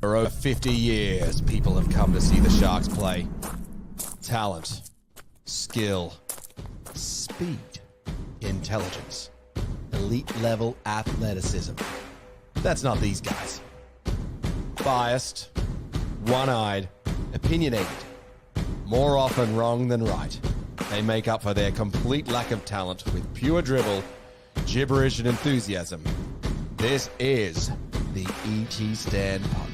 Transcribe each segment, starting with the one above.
For over 50 years, people have come to see the Sharks play. Talent, skill, speed, intelligence, elite-level athleticism. That's not these guys. Biased, one-eyed, opinionated, more often wrong than right. They make up for their complete lack of talent with pure dribble, gibberish, and enthusiasm. This is the ET Stand Podcast.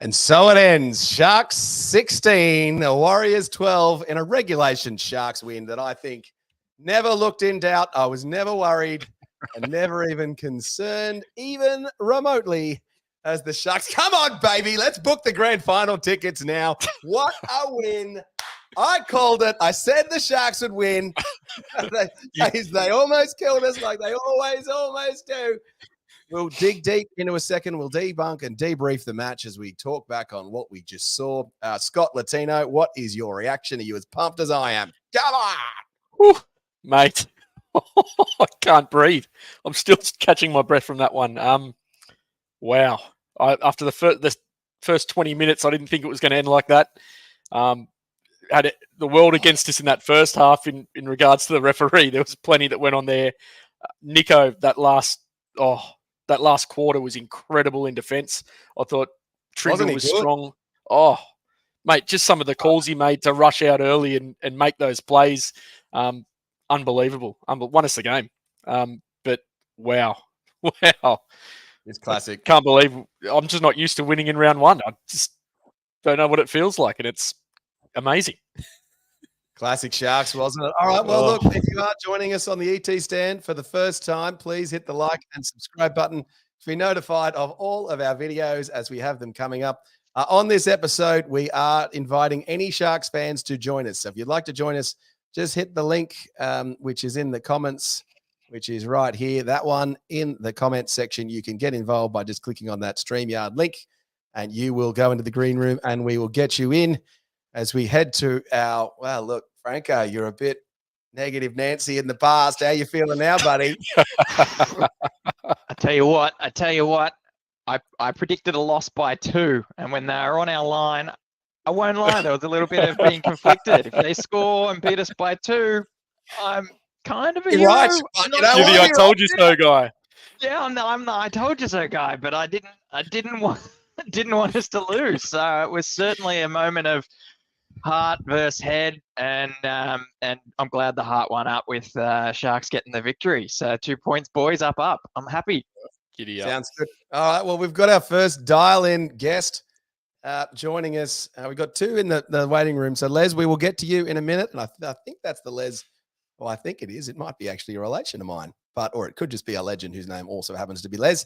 And so it ends. Sharks 16, the Warriors 12 in a regulation Sharks win that I think never looked in doubt. I was never worried and never even concerned, even remotely, as the Sharks. Come on, baby. Let's book the grand final tickets now. What a win. I called it. I said the Sharks would win. They almost killed us like they always do. We'll dig deep into a second. We'll debunk and debrief the match as we talk back on what we just saw. Scott Latino, what is your reaction? Are you as pumped as I am? Come on! Whew, mate. I can't breathe. I'm still catching my breath from that one. Wow. After the first 20 minutes, I didn't think it was going to end like that. Had the world against us in that first half in regards to the referee. There was plenty that went on there. Nico, that last quarter was incredible in defence. I thought Trindle was strong. Oh, mate, just some of the calls he made to rush out early and make those plays. Unbelievable. Won us the game. But wow. It's classic. Can't believe I'm just not used to winning in round one. I just don't know what it feels like, and it's amazing. Classic Sharks, wasn't it? All right, well, look, if you are joining us on the ET Stand for the first time, please hit the like and subscribe button to be notified of all of our videos as we have them coming up. On this episode, we are inviting any Sharks fans to join us. So if you'd like to join us, just hit the link, which is in the comments, which is right here. That one in the comments section. You can get involved by just clicking on that StreamYard link, and you will go into the green room, and we will get you in as we head to our, well, look, Franco, you're a bit negative Nancy in the past. How you feeling now, buddy? I tell you what, I predicted a loss by 2, and when they were on our line, I won't lie, there was a little bit of being conflicted. If they score and beat us by 2, I'm kind of a hero. Right. I told you so guy. Yeah, I'm the I told you so guy, but I didn't want us to lose. So it was certainly a moment of heart versus head, and I'm glad the heart won up with Sharks getting the victory. So 2 points, boys, up. I'm happy. Giddy up. Sounds good. All right, well, we've got our first dial-in guest joining us. We've got 2 in the waiting room. So, Les, we will get to you in a minute, and I think that's the Les. Well, I think it is. It might be actually a relation of mine, or it could just be a legend whose name also happens to be Les.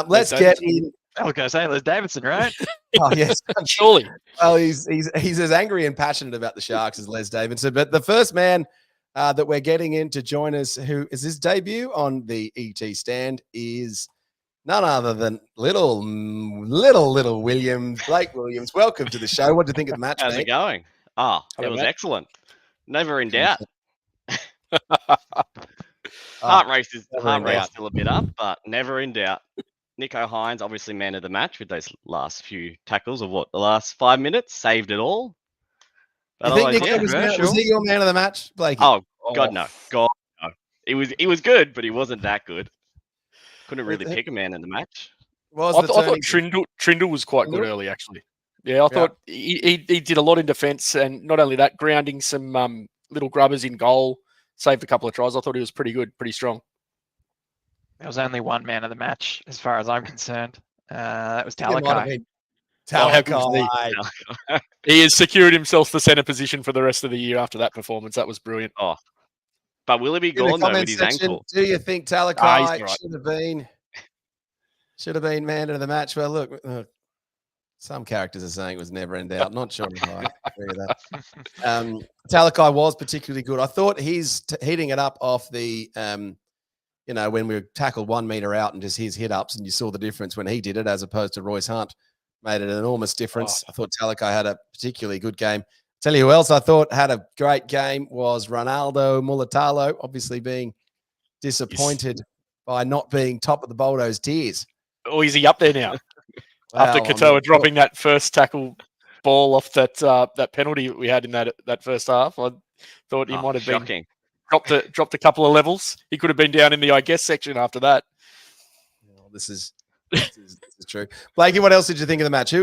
Let's get in. I was going to say Les Davidson, right? Oh, yes. Surely. Well, he's as angry and passionate about the Sharks as Les Davidson. But the first man that we're getting in to join us, who is his debut on the ET Stand, is none other than little Williams, Blake Williams. Welcome to the show. What do you think of the match, How's mate? it going? It was excellent. Never in doubt. Heart rate is still a bit up, but never in doubt. Nico Hines, obviously man of the match with those last few tackles of the last 5 minutes, saved it all. You think Nico was he your man of the match, Blake? Oh, God, no. God, no. He was good, but he wasn't that good. Couldn't really pick a man in the match. I thought Trindle was quite good early, actually. Yeah, I thought he did a lot in defence, and not only that, grounding some little grubbers in goal, saved a couple of tries. I thought he was pretty good, pretty strong. There was only one man of the match, as far as I'm concerned. That was Talakai. He has secured himself the centre position for the rest of the year after that performance. That was brilliant. Oh, but will he be gone though with his ankle? Do you think Talakai should have been man of the match? Well, look, some characters are saying it was never in doubt. Not sure if I agree with that. Talakai was particularly good. I thought he's heating it up off the when we tackled 1 meter out and just his hit ups, and you saw the difference when he did it as opposed to Royce Hunt, made an enormous difference. I thought Talakai had a particularly good game. Tell you who else I thought had a great game was Ronaldo Mulatalo, obviously being disappointed by not being top of the Bulldogs tiers. Or is he up there now? After Well, I Katoa mean, dropping that first tackle ball off that penalty we had in that first half, I thought he might have been Shocking. dropped a couple of levels. He could have been down in the I guess section after that. well, this is true. Blakey, what else did you think of the match?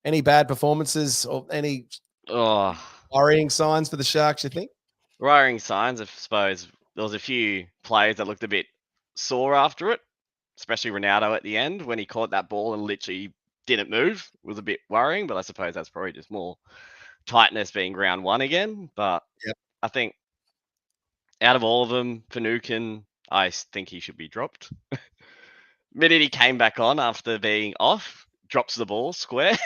Any bad performances or any Oh, worrying signs for the Sharks, you think? worrying signs, I suppose. There was a few players that looked a bit sore after it, especially Ronaldo at the end when he caught that ball and literally didn't move. It was a bit worrying, but I suppose that's probably just more tightness being round one again. But Yep. I think out of all of them, Finucane, I think he should be dropped. Minute he came back on after being off, drops the ball square.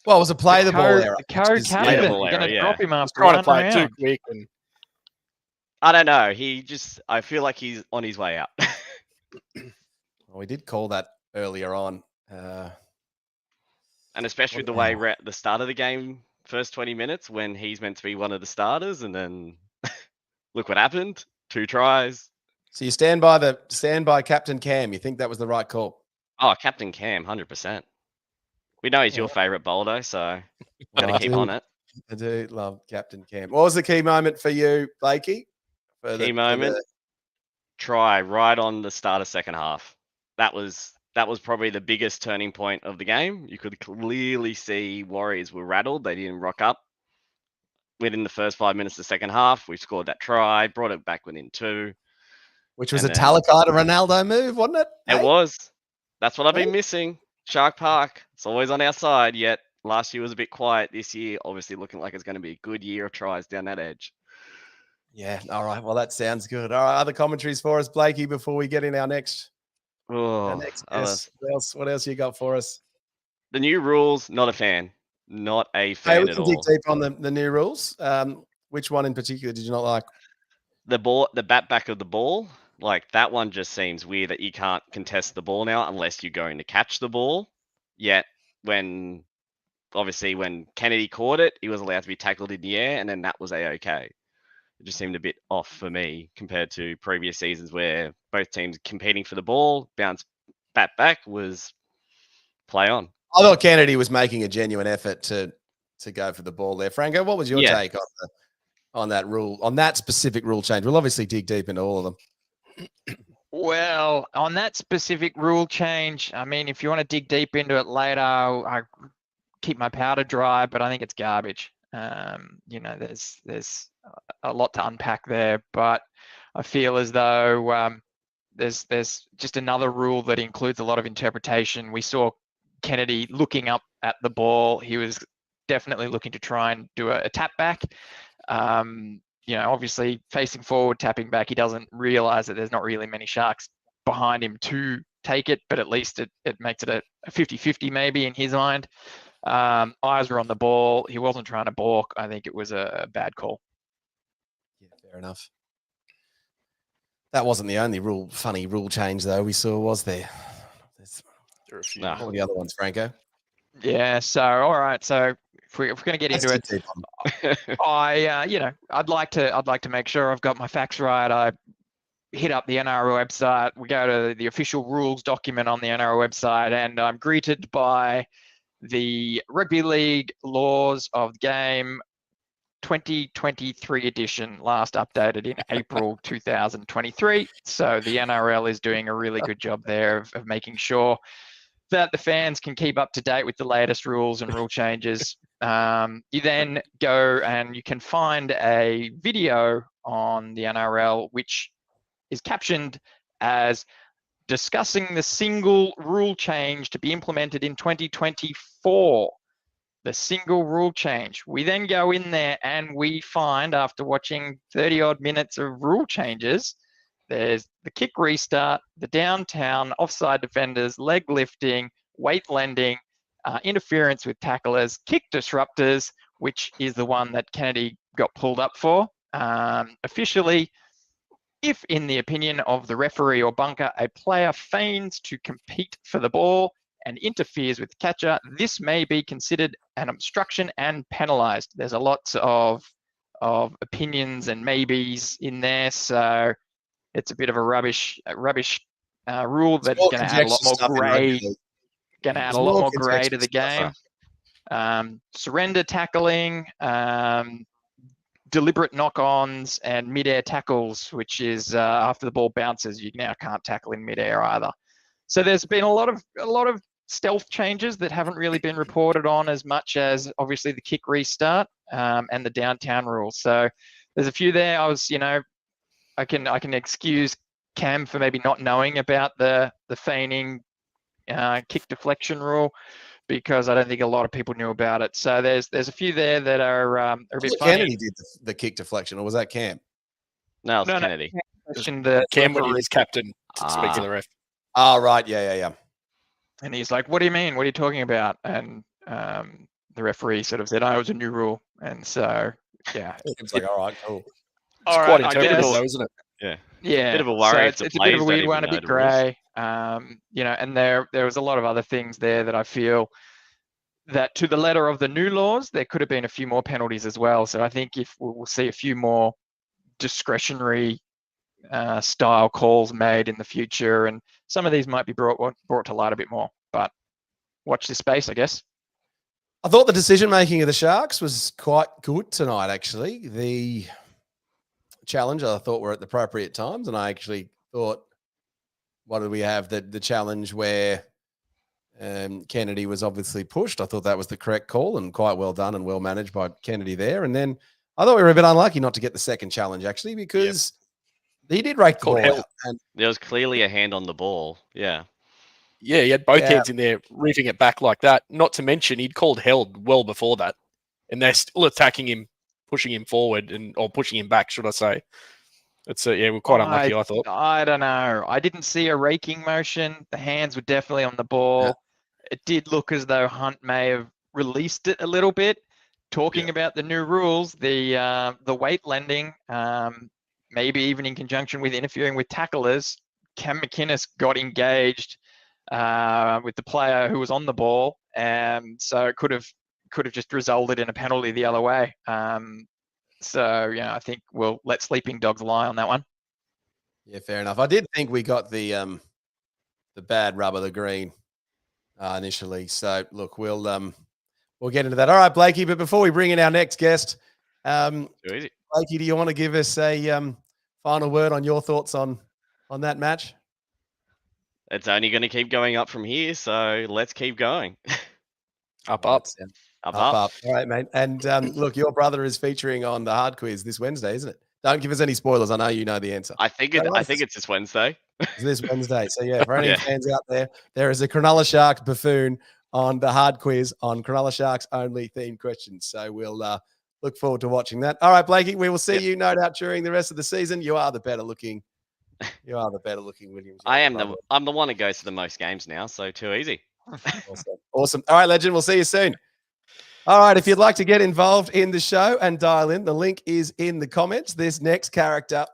Well, it was a play the ball error. The co-captain, yeah. you're Ball going error, to yeah. drop him He's after trying to one play it too round. quick. And I don't know. I feel like he's on his way out. Well, we did call that earlier on. And especially the way the start of the game, first 20 minutes, when he's meant to be one of the starters, and then look what happened. 2 tries. So you stand by Captain Cam. You think that was the right call? Oh, Captain Cam, 100%. We know he's your favourite Boldo, so got to keep on it. I do love Captain Cam. What was the key moment for you, Blakey? Key moment, try right on the start of second half. That was probably the biggest turning point of the game. You could clearly see Warriors were rattled. They didn't rock up within the first 5 minutes of the second half. We scored that try, brought it back within 2. Which was a Talakai to Ronaldo move, wasn't it? It was. That's what I've been Hey? missing. Shark Park. It's always on our side, yet last year was a bit quiet. This year, obviously looking like it's going to be a good year of tries down that edge. Yeah. All right. Well, that sounds good. All right. Other commentaries for us, Blakey, before we get in our next guest. What else you got for us? The new rules, not a fan. Not a Hey, fan we at can dig all. deep on the new rules. Which one in particular did you not like? The bat back of the ball, like that one just seems weird that you can't contest the ball now unless you're going to catch the ball. Yet when Kennedy caught it, he was allowed to be tackled in the air, and then that was a-okay. It just seemed a bit off for me compared to previous seasons where both teams competing for the ball, bounce bat back was play on. I thought Kennedy was making a genuine effort to go for the ball there. Franco, what was your take on that rule, on that specific rule change? We'll obviously dig deep into all of them. Well, on that specific rule change, I mean, if you want to dig deep into it later, I keep my powder dry, but I think it's garbage. There's a lot to unpack there, but I feel as though there's just another rule that includes a lot of interpretation. We saw Kennedy looking up at the ball. He was definitely looking to try and do a tap back. Obviously facing forward, tapping back, he doesn't realize that there's not really many Sharks behind him to take it, but at least it makes it a 50-50 maybe in his mind. Eyes were on the ball. He wasn't trying to balk. I think it was a bad call. Yeah, fair enough. That wasn't the only funny rule change though we saw, was there? there are a few. All the other ones, Franco. Yeah. So all right. So if we're going to get into it, I'd like to make sure I've got my facts right. I hit up the NRL website. We go to the official rules document on the NRL website, and I'm greeted by the Rugby League Laws of the Game 2023 edition, last updated in April 2023. So the NRL is doing a really good job there of making sure that the fans can keep up to date with the latest rules and rule changes. You then go and you can find a video on the NRL which is captioned as discussing the single rule change to be implemented in 2024. The single rule change. We then go in there and we find, after watching 30 odd minutes of rule changes, there's the kick restart, the downtown, offside defenders, leg lifting, weight lending, interference with tacklers, kick disruptors, which is the one that Kennedy got pulled up for. Officially, if in the opinion of the referee or bunker, a player feigns to compete for the ball and interferes with the catcher, this may be considered an obstruction and penalised. There's a lot of opinions and maybes in there, so it's a bit of a rubbish rule that's more going to add a lot conjecture stuff more in rugby grey. league. Going to add It's a lot more more grey to conjecture the stuff. game. Surrender tackling, deliberate knock-ons, and mid-air tackles, which is after the ball bounces, you now can't tackle in mid-air either. So there's been a lot of stealth changes that haven't really been reported on as much as obviously the kick restart and the downtown rules. So there's a few there. I can excuse Cam for maybe not knowing about the feigning kick deflection rule, because I don't think a lot of people knew about it. So there's a few there that are a bit funny. Kennedy did the kick deflection, or was that Cam? No, it's No, Kennedy. Cam when he's captain to speak to Ah. the ref. Oh, right. Yeah. And he's like, "What do you mean? What are you talking about?" And the referee sort of said, "Oh, it was a new rule." And so, yeah, It's like, all right, cool. It's All quite right, I interpretable, guess. though, isn't it? yeah, Bit of a worry if So the it's a bit of players a don't weird even one, a know bit the rules. grey. And there was a lot of other things there that I feel that to the letter of the new laws, there could have been a few more penalties as well. So I think if we'll see a few more discretionary style calls made in the future, and some of these might be brought to light a bit more. But watch this space, I guess. I thought the decision making of the Sharks was quite good tonight. Actually, the challenge I thought were at the appropriate times, and I actually thought, what did we have? The challenge where Kennedy was obviously pushed. I thought that was the correct call and quite well done and well managed by Kennedy there. And then I thought we were a bit unlucky not to get the second challenge, actually, because he did rake the Called ball held. out. And There was clearly a hand on the ball. Yeah. Yeah, he had both Yeah. hands in there, reefing it back like that. Not to mention, he'd called held well before that, and they're still attacking him, pushing him forward, or pushing him back, should I say? It's we're quite unlucky, I thought. I don't know. I didn't see a raking motion. The hands were definitely on the ball. Yeah. It did look as though Hunt may have released it a little bit. Talking about the new rules, the weight lending, maybe even in conjunction with interfering with tacklers, Cam McInnes got engaged with the player who was on the ball, so it could have just resulted in a penalty the other way. So I think we'll let sleeping dogs lie on that one. yeah, fair enough. I did think we got the bad rub of the green initially. So look, we'll get into that. All right, Blakey. But before we bring in our next guest, Too easy. Blakey, do you want to give us a final word on your thoughts on that match? It's only going to keep going up from here, so let's keep going. Up. Up. All right, mate. And look, your brother is featuring on the hard quiz this Wednesday, isn't it? Don't give us any spoilers. I know you know the answer. I think it's this Wednesday. It's this Wednesday. So yeah, for any Yeah. fans out there is a Cronulla Sharks buffoon on the hard quiz on Cronulla Sharks only themed questions. So we'll look forward to watching that. All right, Blakey, we will see you no doubt during the rest of the season. You are the better looking Williams. I'm the one that goes to the most games now, so too easy. Awesome. All right, legend. We'll see you soon. All right, if you'd like to get involved in the show and dial in, the link is in the comments. This next character,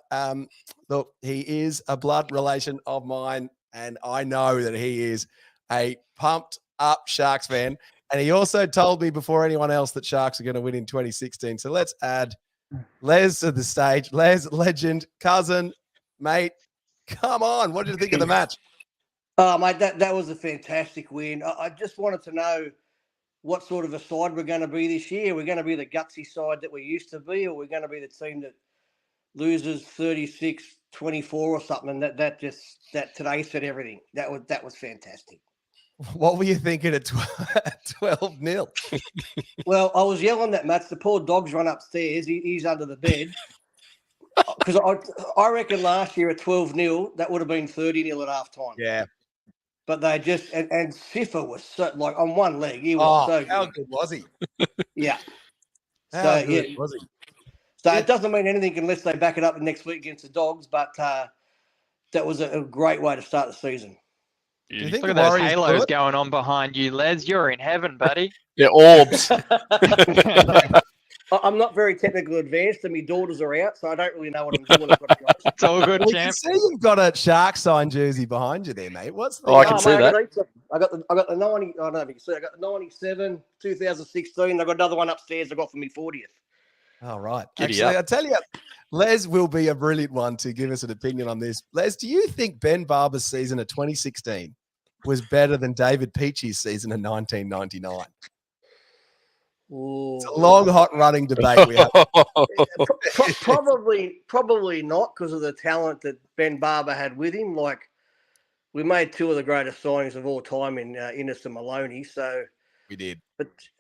look, he is a blood relation of mine, and I know that he is a pumped up Sharks fan. And he also told me before anyone else that Sharks are going to win in 2016. So let's add Les to the stage. Les, legend, cousin, mate, come on. What did you think of the match? Oh, mate, that was a fantastic win. I just wanted to know what sort of a side we're going to be this year. We're going to be the gutsy side that we used to be, or we're going to be the team that loses 36-24 or something. That today said everything. That was fantastic. What were you thinking at 12-0? Well, I was yelling that match. The poor dog's run upstairs. He's under the bed. Because I reckon last year at 12-0, that would have been 30-0 at halftime. Yeah. But they just and Siffer was so like on one leg. He was so good. How good was he? Yeah. How good was he? So it doesn't mean anything unless they back it up next week against the Dogs. But that was a great way to start the season. Do you think Look the at those Warriors halos do it? going on behind you, Les. You're in heaven, buddy. They're orbs. I'm not very technical advanced, and my daughters are out, so I don't really know what I'm doing. It's all good, We can champ. see you've got a Shark sign jersey behind you there, mate. What's the? Oh, I can see that. I got the 90. I don't know if you can see. I got the 97, 2016. I got another one upstairs. I got for me 40th. All right. Giddy Actually, up. I tell you, Les will be a brilliant one to give us an opinion on this. Les, do you think Ben Barber's season of 2016 was better than David Peachy's season of 1999? It's a long, hot running debate we have. Probably not because of the talent that Ben Barber had with him. Like, we made two of the greatest signings of all time in Innes and Maloney. So We did.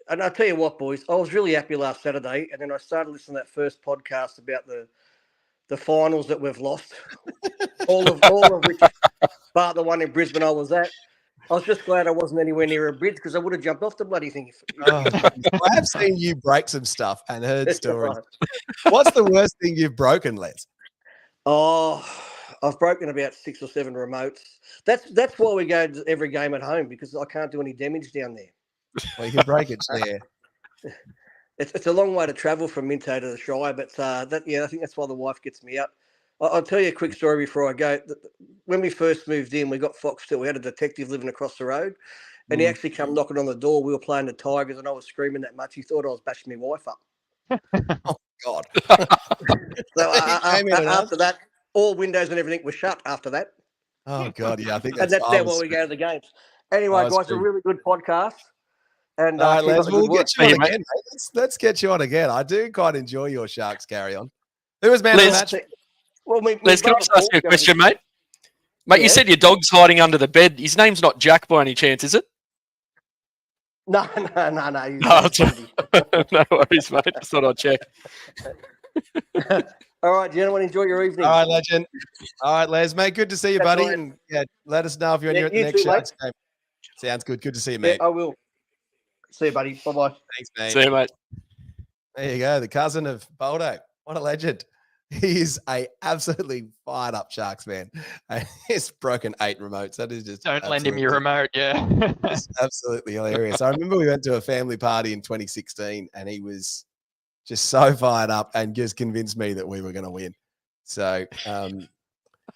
And I'll tell you what, boys, I was really happy last Saturday, and then I started listening to that first podcast about the finals that we've lost, all of which, bar the one in Brisbane I was at. I was just glad I wasn't anywhere near a bridge because I would have jumped off the bloody thing. Oh, I have seen you break some stuff and heard That's stories. right. What's the worst thing you've broken, Les? Oh, I've broken about 6 or 7 remotes. That's why we go to every game at home, because I can't do any damage down there. Well, you can break it there. It's a long way to travel from Minto to the Shire, but I think that's why the wife gets me up. I'll tell you a quick story before I go. When we first moved in, we got Foxtel. We had a detective living across the road, and he actually come knocking on the door. We were playing the Tigers, and I was screaming that much. He thought I was bashing my wife up. Oh, God. So after that, all windows and everything were shut after that. Oh, God, yeah. I think And that's that's now why we go to the games. Anyway, guys, a really good podcast. And all right, keep up Les, the we'll good work. get you on Hey, again, mate. Let's get you on again. I do quite enjoy your Sharks carry on. Who was man of the Les, match? Well, Les, can I just ask you a question, mate? Mate, Yeah. you said your dog's hiding under the bed. His name's not Jack by any chance, is it? No. No, no worries, mate. Just thought I'd check. All right, gentlemen, enjoy your evening. All right, legend. All right, Les, mate. Good to see you, That's buddy. right. And yeah, let us know if you're Yeah, near at the you next too, mate. Sharks game. Sounds good. Good to see you, Yeah, mate. I will. See you, buddy. Bye-bye. Thanks, mate. See you, mate. There you go. The cousin of Boldo. What a legend. He's a absolutely fired up Sharks fan. He's broken 8 remotes. That is just Don't lend him your remote, yeah. It's absolutely hilarious. I remember we went to a family party in 2016 and he was just so fired up and just convinced me that we were going to win. So, And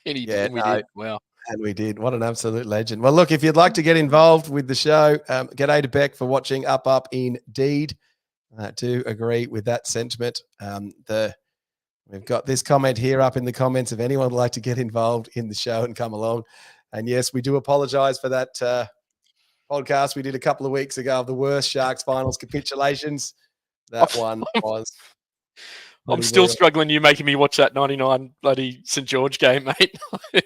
we no, did. Wow. and we did. What an absolute legend. Well, look, if you'd like to get involved with the show, g'day to Beck for watching Up indeed. I do agree with that sentiment. We've got this comment here up in the comments if anyone would like to get involved in the show and come along. And yes, we do apologize for that podcast we did a couple of weeks ago of the worst Sharks finals capitulations. That one was. I'm still struggling. You making me watch that 99 bloody St. George game, mate.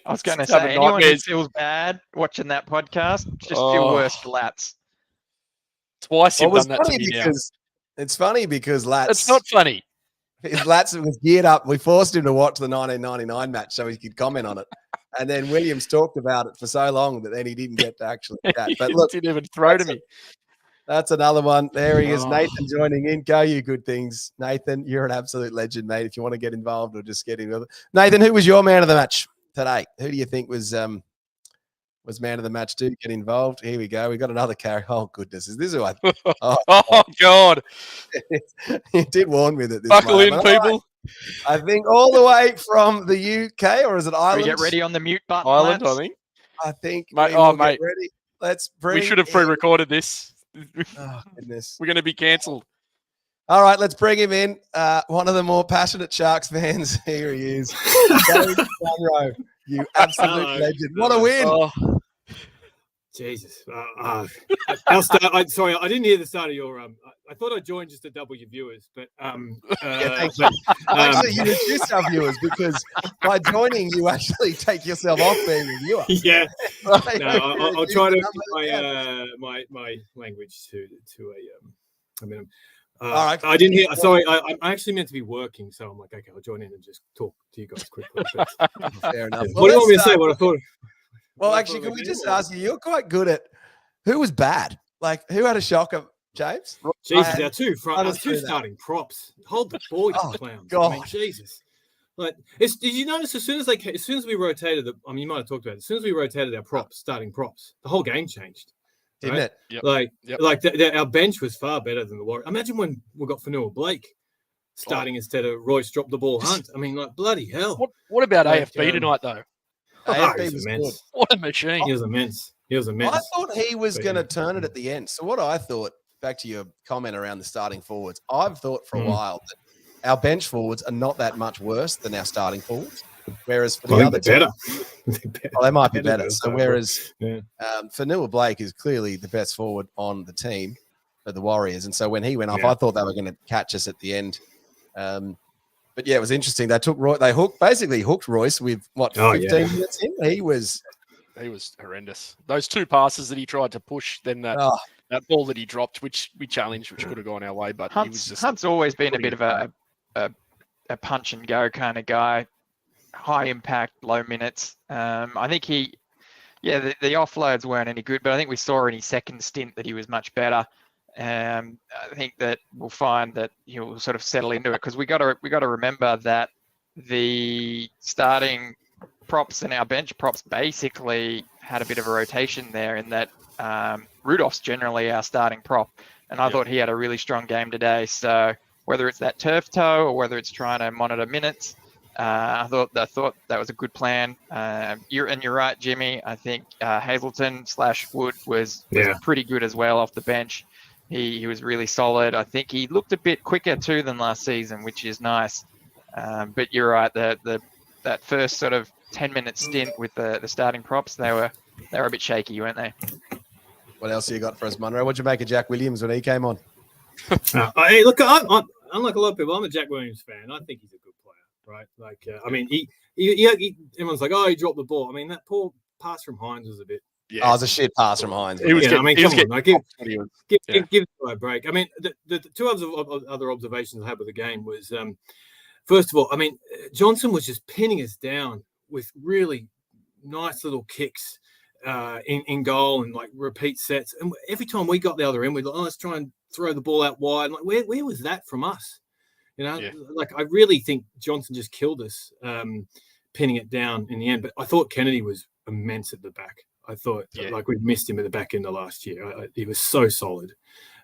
I was going to Just having say, anyone who nightmares. feels bad watching that podcast, just feel worse for Lats. Twice you've Well, done that to me now. it's funny because Lats. It's not funny. Lats was geared up. We forced him to watch the 1999 match so he could comment on it. And then Williams talked about it for so long that then he didn't get to actually chat. But look, He didn't even throw to me. that's another one. There he is, Oh. Nathan joining in. Go, you good things. Nathan, you're an absolute legend, mate. If you want to get involved or just get in with it. Nathan, who was your man of the match today? Who do you think was man of the match? Do get involved. Here we go. We got another carry. Oh, goodness. Is this who I Oh, God. you did warn me that this Buckle might in, happen. All right. people. I think all the way from the UK, or is it We Ireland? get ready on the mute button, Ireland, Lats. I think. I think Mate, we will get mate. ready. Let's bring We should have in- pre-recorded this. Oh, goodness. We're going to be cancelled. All right, let's bring him in. One of the more passionate Sharks fans. Here he is. Gary Munro, you absolute Hello. legend. What a win. Oh, Jesus. I'll start. Sorry, I didn't hear the start of your. I thought I joined just to double your viewers, but thank but, Actually, you reduce our viewers because by joining, you actually take yourself off being a viewer. yeah. No, I'll try to Reduce my the numbers. my language to a minimum. All right. I didn't hear. Sorry, I actually meant to be working, so I'm like, okay, I'll join in and just talk to you guys quickly. But, Fair enough. what do you want me to say? start- What I thought? Well, what I actually, thought can we we did, just or- ask you? You're quite good at who was bad. Like, who had a shocker, James? Jesus, I- our two I just threw that. starting props. Hold the ball, you Oh, clowns. I mean, God. Jesus. Like, did you notice as soon as we rotated you might have talked about it. As soon as we rotated our props, starting props, the whole game changed. Didn't right? it? Yep. Like, Yep. our bench was far better than the Warriors. Imagine when we got Fanua Blake starting instead of Royce drop the ball Hunt. I mean, like, bloody hell. what about Like, AFB tonight, though? AFB he was was immense. good. What a machine. He was immense. He was immense. I thought he was But, going to yeah. turn it at the end. So what I thought, back to your comment around the starting forwards, I've thought for a while that our bench forwards are not that much worse than our starting forwards. Whereas for the I other think two, they're better. well, they might be Better better. than So us, whereas yeah. Fanua Blake is clearly the best forward on the team for the Warriors, and so when he went off, Yeah. I thought they were going to catch us at the end. But yeah, it was interesting. They took they basically hooked Royce with what 15 minutes in. He was horrendous. Those two passes that he tried to push, then that ball that he dropped, which we challenged, which could have gone our way, but he was just Hunt's always been a bit of a punch and go kind of guy, high impact, low minutes. I think the offloads weren't any good, but I think we saw in his second stint that he was much better. I think that we'll find that he'll sort of settle into it, because we got to remember that the starting props and our bench props basically had a bit of a rotation there, in that Rudolph's generally our starting prop, and I thought he had a really strong game today. So whether it's that turf toe or whether it's trying to monitor minutes, I thought that was a good plan. You're right, Jimmy. I think Hazelton/Wood was pretty good as well off the bench. He was really solid. I think he looked a bit quicker too than last season, which is nice. But you're right. That first sort of 10-minute stint with the starting props, they were a bit shaky, weren't they? What else you got for us, Munro? What'd you make of Jack Williams when he came on? Hey, look, I'm unlike a lot of people, I'm a Jack Williams fan. I think he's a good player, right? Like, I mean, he everyone's like, oh, he dropped the ball. I mean, that poor pass from Hines was a bit. Yeah, it was a shit pass from Hines. He was give the guy a break. I mean, the two other observations I had with the game was, first of all, I mean, Johnson was just pinning us down with really nice little kicks in goal and like repeat sets. And every time we got the other end, we'd like, let's try and throw the ball out wide. Like, where was that from us? Like, I really think Johnson just killed us, pinning it down in the end. But I thought Kennedy was immense at the back. I thought like we'd missed him at the back end of last year. He was so solid.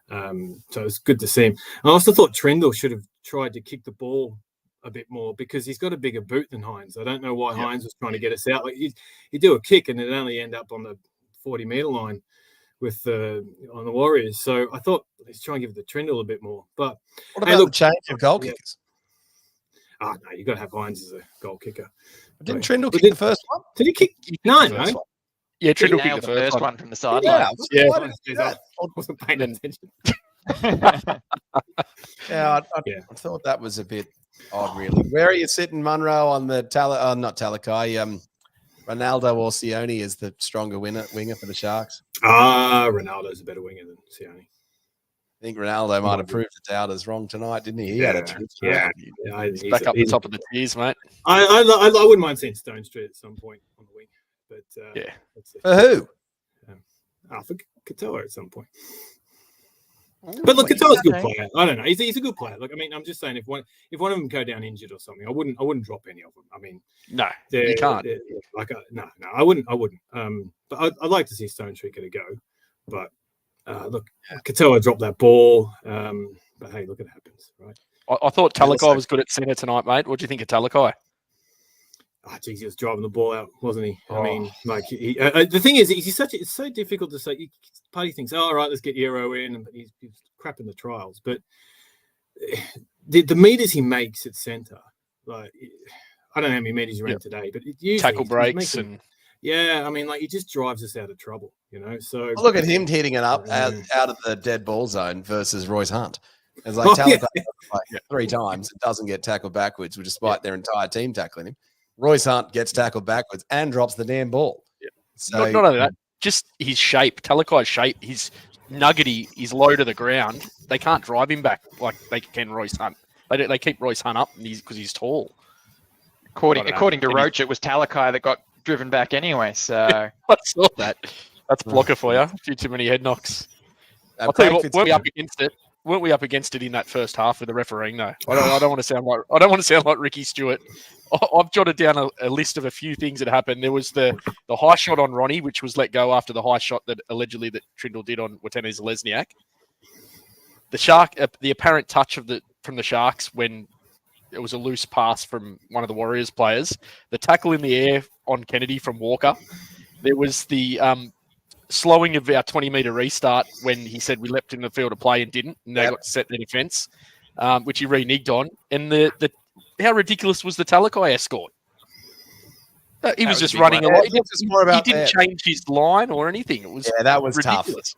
So it was good to see him. I also thought Trindle should have tried to kick the ball a bit more, because he's got a bigger boot than Hines. I don't know why Hines was trying to get us out. Like, he'd do a kick and it'd only end up on the 40-meter line with on the Warriors. So I thought he's trying to give it to Trindle a bit more. But what about the change of goal kickers? Oh no, you got to have Hines as a goal kicker. Didn't Trindle kick the first one? Did he kick? No. Yeah, Trindle kicked the first one from the sideline. I wasn't paying attention. I thought that was a bit odd, really. Where are you sitting, Munro, on the not Talakai, Ronaldo or Sione is the stronger winger for the Sharks? Ronaldo's a better winger than Sione. I think Ronaldo might have proved the doubters wrong tonight, didn't he? He had a he's back up the top of the tiers, mate. I wouldn't mind seeing Stone Street at some point on the wing, but for who? For Katoa at some point. But look, Katoa's a good player. I don't know. He's a good player. Look, I mean, I'm just saying, if one of them go down injured or something, I wouldn't drop any of them. I mean, no, you can't. No, I wouldn't. But I'd like to see Stone Street get a go. But look, Katoa dropped that ball. But hey, look, it happens, right? I thought Talakai was good at centre tonight, mate. What do you think of Talakai? Oh, geez, he was driving the ball out, wasn't he? I mean, like, the thing is, it's so difficult to say. Party thinks, all right, let's get Euro in, but he's crap in the trials. But the meters he makes at centre, like, I don't know how many meters he ran today, but tackle breaks I mean, like, he just drives us out of trouble, So look at him hitting it up out of the dead ball zone versus Royce Hunt. It's like Talakai three times and doesn't get tackled backwards, despite their entire team tackling him. Royce Hunt gets tackled backwards and drops the damn ball. Yeah. So, not only that, just his shape, Talakai's shape, he's nuggety, he's low to the ground. They can't drive him back like they can Royce Hunt. They keep Royce Hunt up because he's tall. According to Roach, it was Talakai that got driven back anyway. So I saw that. That's blocker for you. A few too many head knocks. I'll tell you what, weren't we up against it in that first half with the refereeing though? I don't want to sound like Ricky Stewart. I've jotted down a list of a few things that happened. There was the high shot on Ronnie, which was let go after the high shot that allegedly that Trindle did on Watene Zelezniak. The apparent touch from the Sharks when it was a loose pass from one of the Warriors players. The tackle in the air on Kennedy from Walker. There was the slowing of our 20-meter restart when he said we leapt in the field of play and didn't, and they got set their defence. which he reneged on. And the how ridiculous was the Talakai escort? He was was a just big running one. a lot. Yeah, talk to us more about He didn't that. change his line or anything. It was Yeah, that was tough. ridiculous.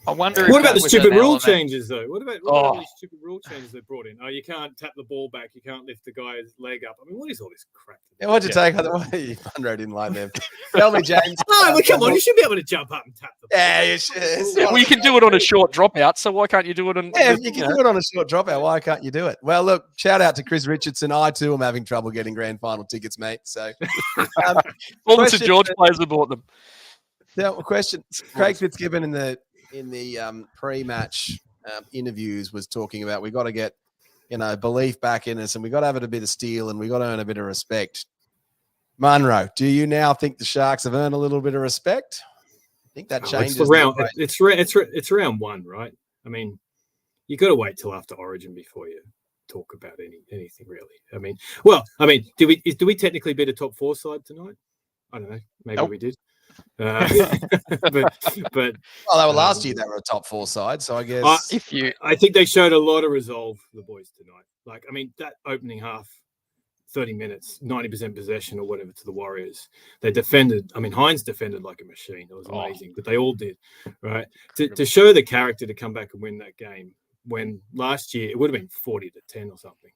I wonder. What if about that the was stupid an rule element- changes, though? What about Oh. these stupid rule changes they brought in? Oh, you can't tap the ball back. You can't lift the guy's leg up. I mean, what is all this crap? Yeah, what'd you take on the way? Monroe didn't like them. Tell me, James. Oh, well, come on. You should be able to jump up and tap the ball. Yeah, you should. It's Yeah, well, you can do it on a short dropout, so why can't you do it on? Yeah, if you can do it on a short dropout, why can't you do it? Well, look, shout out to Chris Richardson. I too am having trouble getting grand final tickets, mate. So, All the question- St George players have bought them. now, question: Craig Fitzgibbon in the pre-match interviews was talking about we got to get belief back in us, and we got to have it a bit of steel, and we got to earn a bit of respect. Munro, do you now think the Sharks have earned a little bit of respect? I think that changes. It's round one, right? I mean, you got to wait till after Origin before you talk about anything really. I mean, do we technically beat a top 4 side tonight? I don't know. Maybe Nope. we did. But Well, they were last year. They were a top 4 side, so I guess If you I think they showed a lot of resolve, the boys, tonight. Like, I mean, that opening half, 30 minutes, 90% possession or whatever to the Warriors. They defended. I mean, Hines defended like a machine. It was amazing, but they all did, right? To show the character to come back and win that game when last year it would have been 40-10 or something.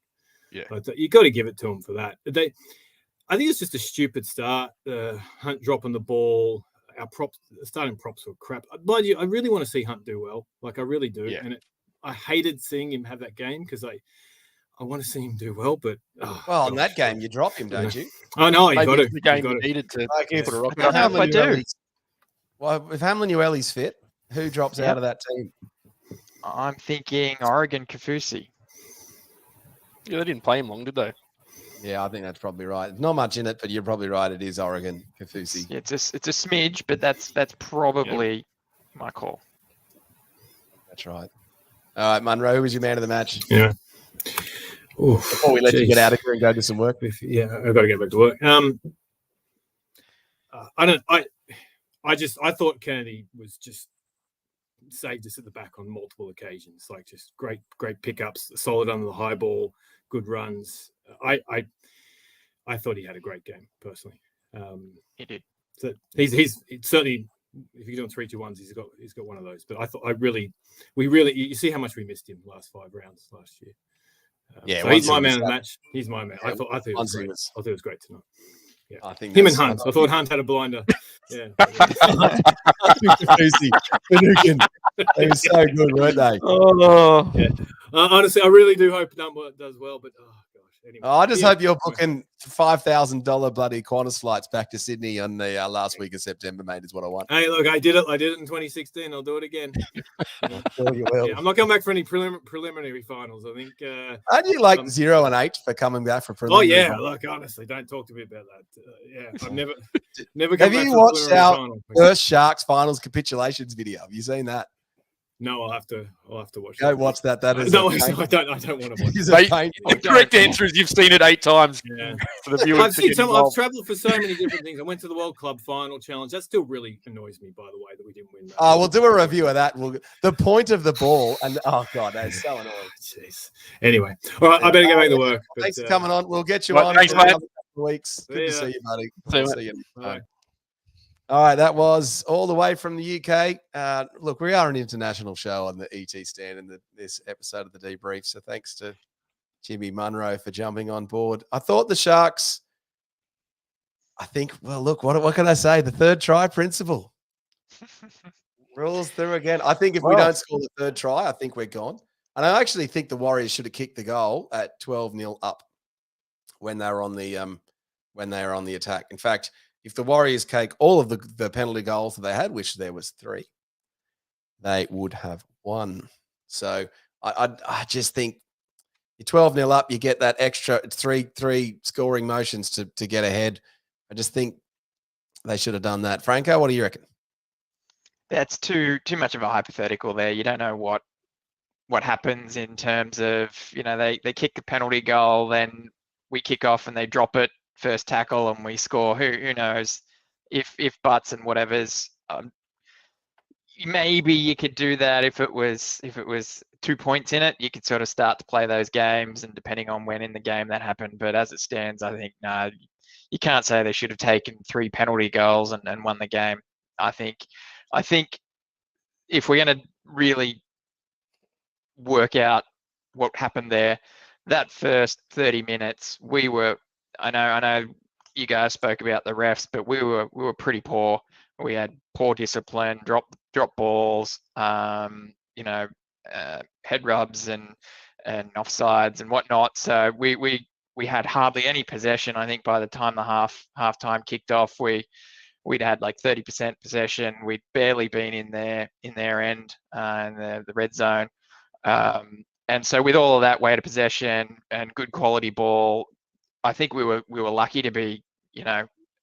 Yeah. But you got to give it to them for that. I think it's just a stupid start. Hunt dropping the ball. Our starting props were crap. Mind you, I really want to see Hunt do well. Like, I really do. Yeah. And I hated seeing him have that game because I want to see him do well. But in that game you drop him, don't you? Oh no, you Maybe got to. it's the game you needed to Like if, put a rock I don't know if I do. Well, if Hamlin Ueli's fit, who drops Yep. out of that team? I'm thinking Oregon Kafusi. Yeah, they didn't play him long, did they? Yeah, I think that's probably right. Not much in it, but you're probably right. It is Oregon Kafusi. It's a smidge, but that's probably my call. That's right. All right, Munro, who was your man of the match? Yeah. Oof, Before we let you geez. get out of here and go do some work. Yeah, I've got to get back to work. I thought Kennedy was just saved us at the back on multiple occasions. Like, just great pickups, solid under the high ball, good runs. I thought he had a great game personally. He did. So he's certainly, if you're doing 3-2-1s, he's got one of those. But I thought you see how much we missed him last 5 rounds last year. Yeah, so he's my Wansley man was of the that- match. He's my man. Yeah, I thought it was Wansley great. was- I thought it was great tonight. Yeah, I think him and that's- Hunt. I thought Hunt had a blinder. Yeah. Kafusi, Finucane. They were so good, weren't they? Oh, Honestly, I really do hope Dunbar does well. But oh gosh, anyway. I just Yeah. hope you're booking $5,000 bloody Qantas flights back to Sydney on the last week of September, mate, is what I want. Hey, look, I did it in 2016. I'll do it again. Sure you will. Yeah, I'm not coming back for any preliminary finals. I think. Aren't you like 0 and 8 for coming back for Oh preliminary? yeah, finals? look, honestly, don't talk to me about that. Yeah, I've never come Have back you for a watched preliminary our final. first Sharks finals capitulations video? Have you seen that? No, I'll have to watch. Go it. watch that. That is No, a pain- I don't want to watch. it is it. a Mate, pain- The correct answer is you've seen it 8 times Yeah. for the viewers. I've travelled for so many different things. I went to the World Club Final Challenge. That still really annoys me, by the way, that we didn't win that. Oh, we'll do a review of that. The point of the ball, and oh god, that is so annoying. Jeez. Anyway, all right, I better get back to work. but, Thanks for coming on. We'll get you Right, on thanks, in mate. another couple of weeks. Good to See ya. see you, buddy. See you, Good to mate. see you. Bye. All right, that was all the way from the UK. Look, we are an international show on the ET stand in this episode of the Debrief. So thanks to Jimmy Munro for jumping on board. I thought the Sharks, well, look, what can I say? The third try principle. Rolls through again. I think if we don't score the third try, I think we're gone. And I actually think the Warriors should have kicked the goal at 12-0 up when they were on the attack. In fact, if the Warriors take all of the penalty goals that they had, which there was 3, they would have won. So I just think you're 12-0 up, you get that extra three scoring motions to get ahead. I just think they should have done that. Franco, what do you reckon? that's too much of a hypothetical there. You don't know what happens in terms of, they kick the penalty goal, then we kick off and they drop it first tackle and we score. Who knows if buts and whatever's. maybe you could do that if it was 2 points in it. You could sort of start to play those games, and depending on when in the game that happened. But as it stands, I think no, you can't say they should have taken 3 penalty goals and won the game. I think if we're going to really work out what happened there, that first 30 minutes, I know you guys spoke about the refs, but we were pretty poor. We had poor discipline, drop balls, head rubs and offsides and whatnot. So we had hardly any possession. I think by the time the halftime kicked off, we'd had like 30% possession. We'd barely been in their end in the red zone. And so with all of that weight of possession and good quality ball, I think we were lucky to be,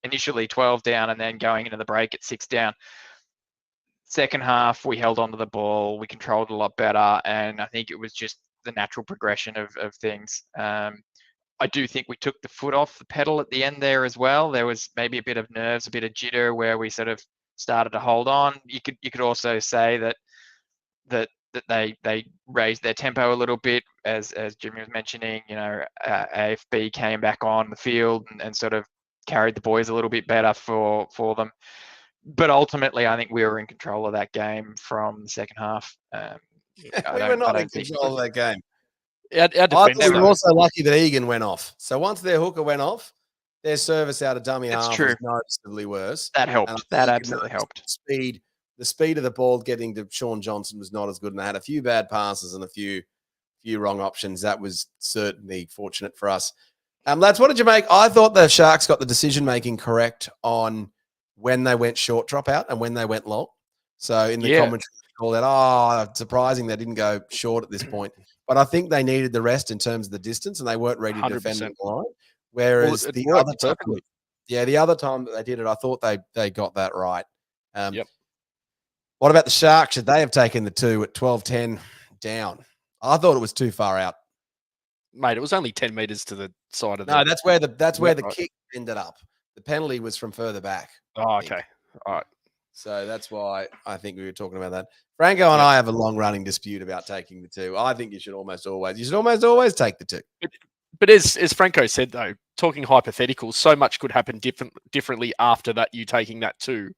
initially 12 down and then going into the break at 6 down. Second half, we held onto the ball, we controlled a lot better, and I think it was just the natural progression of things. I do think we took the foot off the pedal at the end there as well. There was maybe a bit of nerves, a bit of jitter where we sort of started to hold on. You could also say that they raised their tempo a little bit, as Jimmy was mentioning. AFB came back on the field and sort of carried the boys a little bit better for them. But ultimately, I think we were in control of that game from the second half. We were not in control of that game. Our I thought defense, we were also lucky that Egan went off. So once their hooker went off, their service out of dummy It's half true. was noticeably worse. That And I helped. That think absolutely helped. The speed of the ball getting to Sean Johnson was not as good, and they had a few bad passes and a few wrong options. That was certainly fortunate for us. Lads, what did you make? I thought the Sharks got the decision making correct on when they went short drop out and when they went long. So in the commentary, they called out, surprising they didn't go short at this point. But I think they needed the rest in terms of the distance, and they weren't ready to defend 100%. the line. Whereas Well, it the worked other time, perfectly. the other time that they did it, I thought they got that right. Yep. What about the Sharks? Should they have taken the 2 at 12-10 down? I thought it was too far out. Mate, it was only 10 meters to the side of the. No, that's where the right. kick ended up. The penalty was from further back. Oh, okay. All right. So that's why I think we were talking about that. Franco and I have a long-running dispute about taking the 2. I think you should almost always take the 2. But as Franco said, though, talking hypotheticals, so much could happen differently after that, you taking that 2,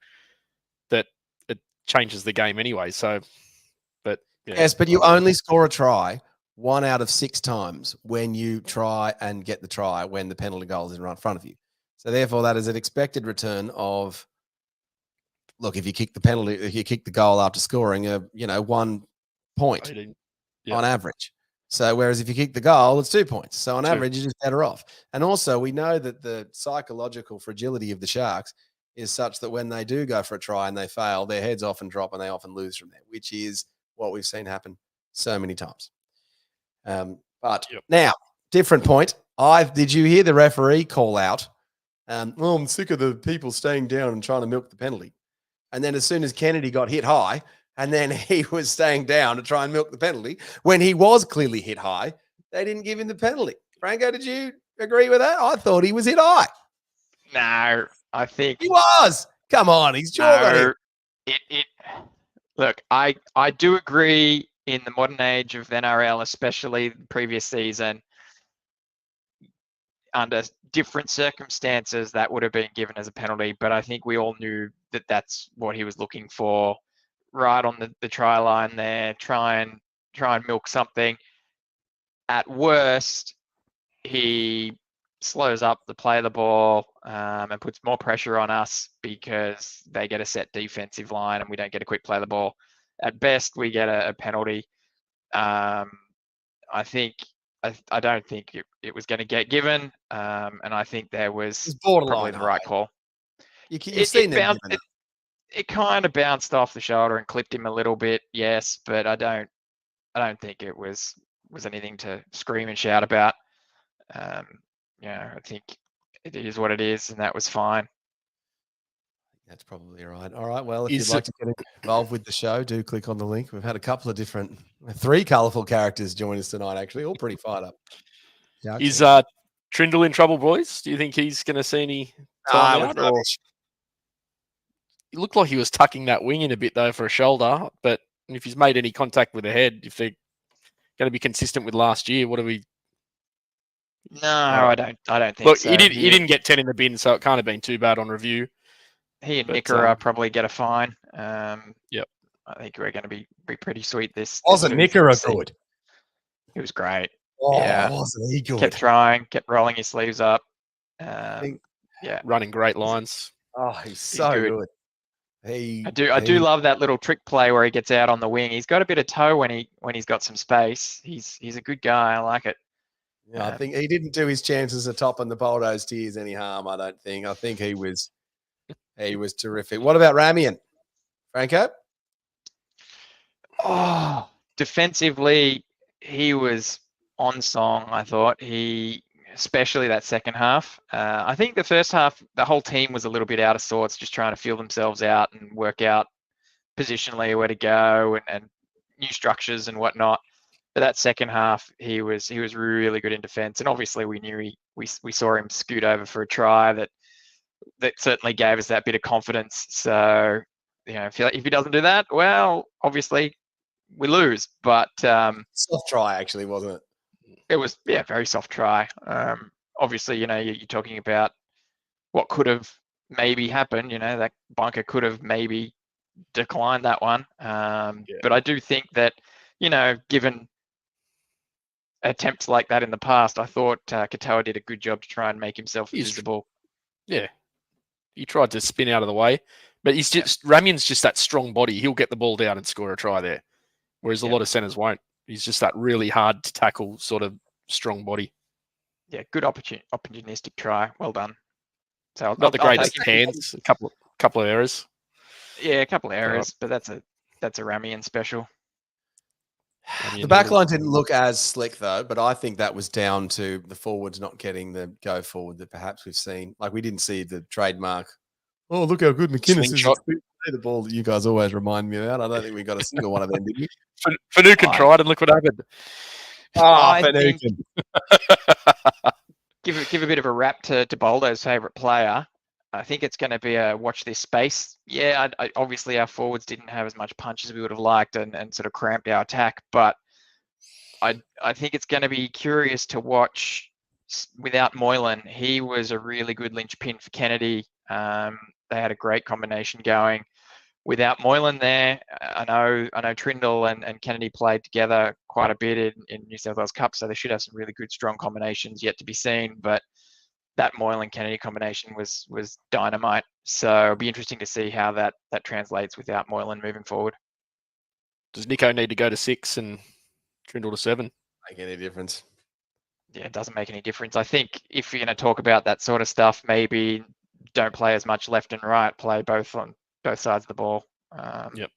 that it changes the game anyway. So, but yeah. Yes, but you only score a try 1 out of 6 times when you try and get the try when the penalty goal is right in front of you. So therefore, that is an expected return of, look, if you kick the goal after scoring, 1 point on average. So whereas if you kick the goal, it's 2 points. So on average, you're just better off. And also, we know that the psychological fragility of the Sharks is such that when they do go for a try and they fail, their heads often drop and they often lose from there, which is what we've seen happen so many times. Now, different point. Did you hear the referee call out? I'm sick of the people staying down and trying to milk the penalty. And then as soon as Kennedy got hit high, and then he was staying down to try and milk the penalty, when he was clearly hit high, they didn't give him the penalty. Franco, did you agree with that? I thought he was hit high. No, I think He was. Come on, he's sure Look, I do agree in the modern age of NRL, especially the previous season, under different circumstances, that would have been given as a penalty. But I think we all knew that that's what he was looking for, right on the try line there, try and milk something. At worst, he slows up the play of the ball and puts more pressure on us because they get a set defensive line and we don't get a quick play of the ball. At best, we get a penalty. I don't think it was going to get given, and I think there was probably the right call. You've seen them. It kind of bounced off the shoulder and clipped him a little bit, yes, but I don't think it was anything to scream and shout about. I think it is what it is, and that was fine. That's probably right. All right. Well, if you'd like to get involved with the show, do click on the link. We've had a couple of 3 colourful characters join us tonight, actually, all pretty fired up. Is Trindle in trouble, boys? Do you think he's going to see any time out? looked like he was tucking that wing in a bit though for a shoulder. But if he's made any contact with the head, if they're going to be consistent with last year, what do we? No, I don't think Look, so. he didn't get 10 in the bin, so it can't have been too bad on review. He and But, Nickera probably get a fine. Yep. I think we're going to be pretty sweet this. Wasn't this Nickera season. good? He was great. Oh, Yeah. wasn't he good? Kept throwing, kept rolling his sleeves up. Yeah, running great lines. Oh, he's so good. I do love that little trick play where he gets out on the wing. He's got a bit of toe when he's got some space. He's a good guy. I like it. Yeah, I think he didn't do his chances of topping the Bulldogs tiers any harm. I don't think. I think he was terrific. What about Ramian, Franco? Oh, defensively, he was on song. I thought especially that second half. I think the first half, the whole team was a little bit out of sorts, just trying to feel themselves out and work out positionally where to go and new structures and whatnot. But that second half, he was really good in defence, and obviously we knew we saw him scoot over for a try that certainly gave us that bit of confidence. So if he doesn't do that, well, obviously we lose. But soft try actually, wasn't it? It was very soft try. Obviously, you're talking about what could have maybe happened. That bunker could have maybe declined that one. But I do think that given attempts like that in the past, I thought Katoa did a good job to try and make himself visible. Yeah, he tried to spin out of the way, but Ramian's just that strong body. He'll get the ball down and score a try there, whereas a lot of centers won't. He's just that really hard to tackle sort of strong body. Yeah, good opportunistic try. Well done. So not the greatest hands. A couple of errors. Yeah, a couple of errors, but that's a Ramian special. The back line didn't look as slick though, but I think that was down to the forwards not getting the go forward that perhaps we've seen. Like we didn't see the trademark. Oh, look how good McInnes is. The ball that you guys always remind me about. I don't think we got a single one of them, did we? Finucane tried and look what happened. Finucane. Give a bit of a rap to Boldo's favourite player. I think it's going to be a watch this space. Yeah, obviously our forwards didn't have as much punch as we would have liked and sort of cramped our attack, but I think it's going to be curious to watch without Moylan. He was a really good linchpin for Kennedy. They had a great combination going. Without Moylan there, I know Trindle and Kennedy played together quite a bit in New South Wales Cup, so they should have some really good, strong combinations yet to be seen. But that Moylan-Kennedy combination was dynamite. So it'll be interesting to see how that translates without Moylan moving forward. Does Nico need to go to 6 and Trindle to 7? Make any difference? Yeah, it doesn't make any difference. I think if you're going to talk about that sort of stuff, maybe don't play as much left and right. Play both on both sides of the ball. Yep.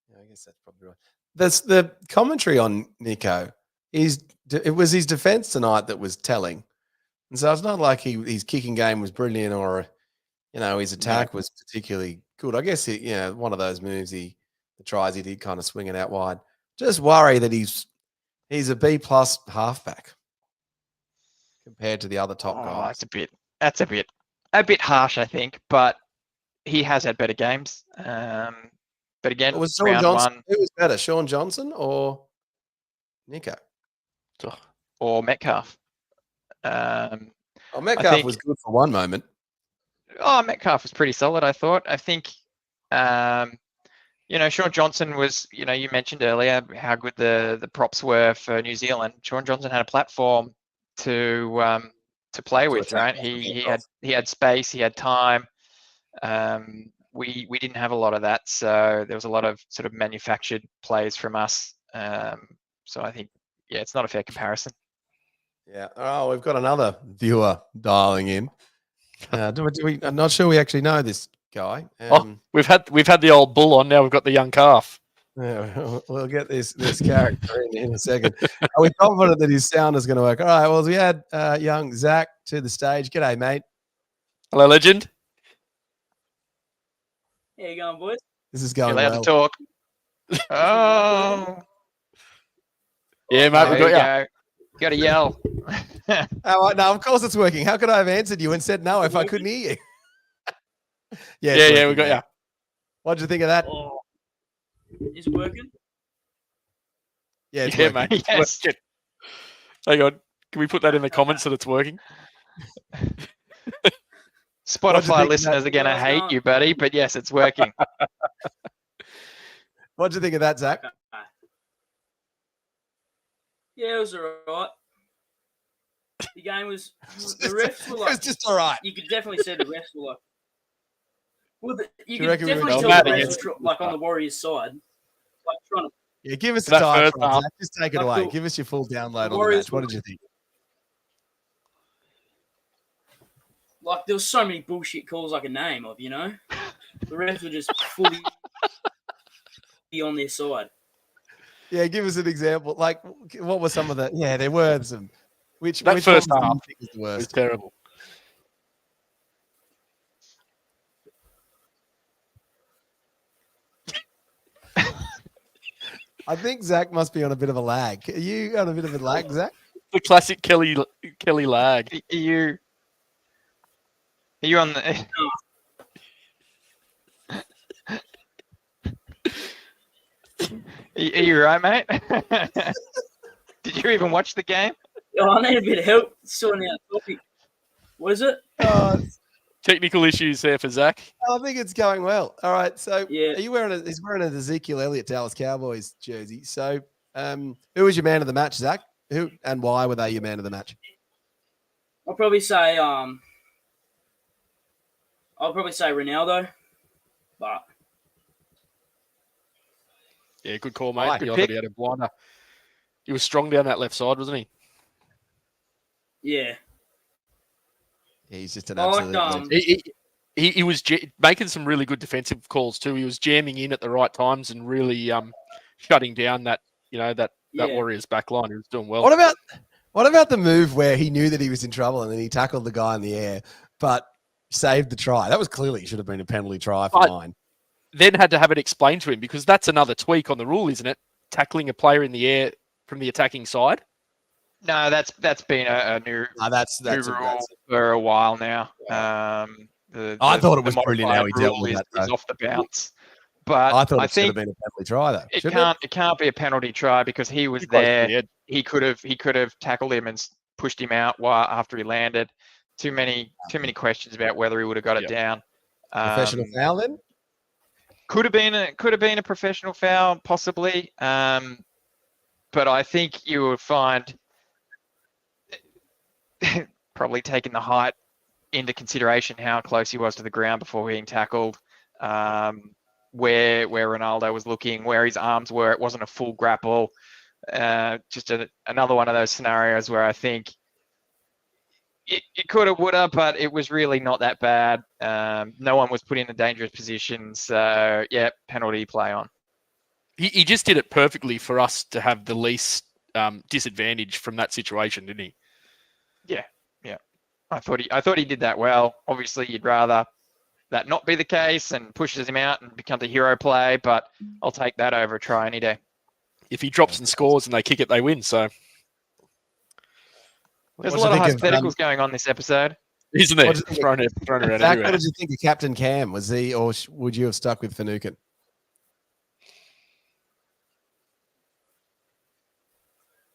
Yeah, I guess that's probably right. That's the commentary on Nico. It was his defense tonight that was telling, and so it's not like his kicking game was brilliant or his attack was particularly good. I guess one of those moves the tries he did kind of swing it out wide. Just worry that he's a B+ halfback compared to the other top guys. That's a bit harsh, I think, but he has had better games. But again, was Sean Johnson, who was better, Sean Johnson or Nico? Or Metcalf. Metcalf was good for one moment. Metcalf was pretty solid, I thought. I think, Sean Johnson was, you mentioned earlier how good the props were for New Zealand. Sean Johnson had a platform to play with, right? He had space, he had time. We didn't have a lot of that, so there was a lot of sort of manufactured plays from us. So I think, it's not a fair comparison. Yeah. Oh, we've got another viewer dialing in. I'm not sure we actually know this guy. We've had the old bull on. Now we've got the young calf. Yeah, we'll get this character in a second. Are we confident that his sound is going to work? All right. Well, we had young Zach to the stage. G'day, mate. Hello, legend. How you going, boys? This is going You're allowed well. to talk. Oh. Yeah, mate, we got you. got to yell. Oh, no, of course it's working. How could I have answered you and said no if I couldn't hear you? Yeah, it's Yeah, we working, got mate. you. What'd you think of that? Oh, is it working? Yeah, it's Yeah, working. mate. It's Yes. working. Hang on. Can we put that in the comments that it's working? What'd you Spotify think of listeners are going to hate you, buddy, but yes, it's working. What'd you think of that, Zach? Okay. Yeah, it was alright. The game was. The refs were It was like. just all right. You could definitely see the refs were like. Well, you you could reckon we were definitely tell mad the refs against were like on the Warriors' side, like trying to. Yeah, give us the That time, first half. Zach. Just take it Like away. the- Give us your full download on the Warriors match. What were- did you think? Like there was so many bullshit calls I could name of, you know. The refs were just fully on their side. Yeah, give us an example. Like, what were some of the? Yeah, there were some. Which That which first ones do you half think is the It was worst? terrible. I think Zach must be on a bit of a lag. Are you on a bit of a lag, Zach? The classic Kelly lag. Are you on the? Are you right, mate? Did you even watch the game? Oh, I need a bit of help sorting out the topic. What is it? Oh, Technical issues there for Zach. I think it's going well. All right. So, Yeah. are you wearing he's wearing an Ezekiel Elliott Dallas Cowboys jersey. So, who was your man of the match, Zach? Who and why were they your man of the match? I'll probably say Ronaldo, but Yeah, good call, mate. Right, I good thought pick. he had a blinder. He was strong down that left side, wasn't he? yeah, Yeah, he's just an I absolute. like legend. He was making some really good defensive calls too. He was jamming in at the right times and really shutting down that that Yeah. Warriors back line. He was doing well. What about the move where he knew that he was in trouble and then he tackled the guy in the air, but saved the try? That was clearly should have been a penalty try for But- mine. Then had to have it explained to him because that's another tweak on the rule, isn't it? Tackling a player in the air from the attacking side. No, that's been a new No, that's rule for a while now. I thought it was the brilliant how he modified dealt rule with is, that, is though. off the bounce. But I thought I it should have think been a penalty try though. it Shouldn't can't be a penalty try because he was Too close to there. the edge. He could have tackled him and pushed him out after he landed. Too many questions about whether he would have got it down. Professional foul then? Could have been a professional foul, possibly. But I think you would find probably taking the height into consideration how close he was to the ground before being tackled, where Ronaldo was looking, where his arms were. It wasn't a full grapple. Just another one of those scenarios where I think it could have, would have, but it was really not that bad. No one was put in a dangerous position. So, yeah, penalty play on. He just did it perfectly for us to have the least disadvantage from that situation, didn't he? Yeah. I thought he did that well. Obviously, you'd rather that not be the case and pushes him out and becomes a hero play, but I'll take that over a try any day. If he drops and scores and they kick it, they win. So, There's What a lot do of you think of, hypotheticals going on this episode. isn't there? What do you think Thrown around Zach, everywhere. what did you think of Captain Cam? Was he, or would you have stuck with Finucane?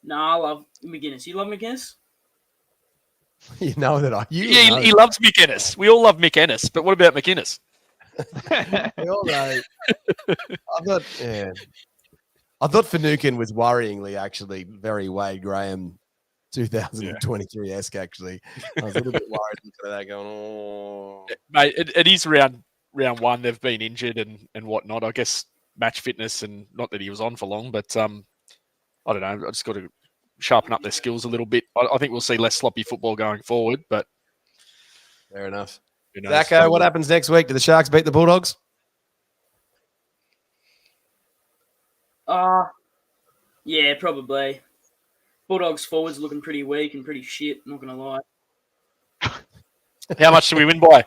no, I love McGuinness. You love McGuinness? You know that Yeah, he loves Mick Ennis. We all love Mick Ennis, but what about McInnes? We all know. I thought Finucane was worryingly actually very Wade Graham 2023-esque actually. I was a little bit worried looking at that going, oh. Mate, it is round one. They've been injured and whatnot. I guess match fitness and not that he was on for long, but I don't know. I just got to sharpen up their skills a little bit. I think we'll see less sloppy football going forward, but Fair enough. who knows? Zacko, what happens next week? Do the Sharks beat the Bulldogs? Yeah, probably. Bulldogs forwards looking pretty weak and pretty shit, not going to lie. How much do we win by?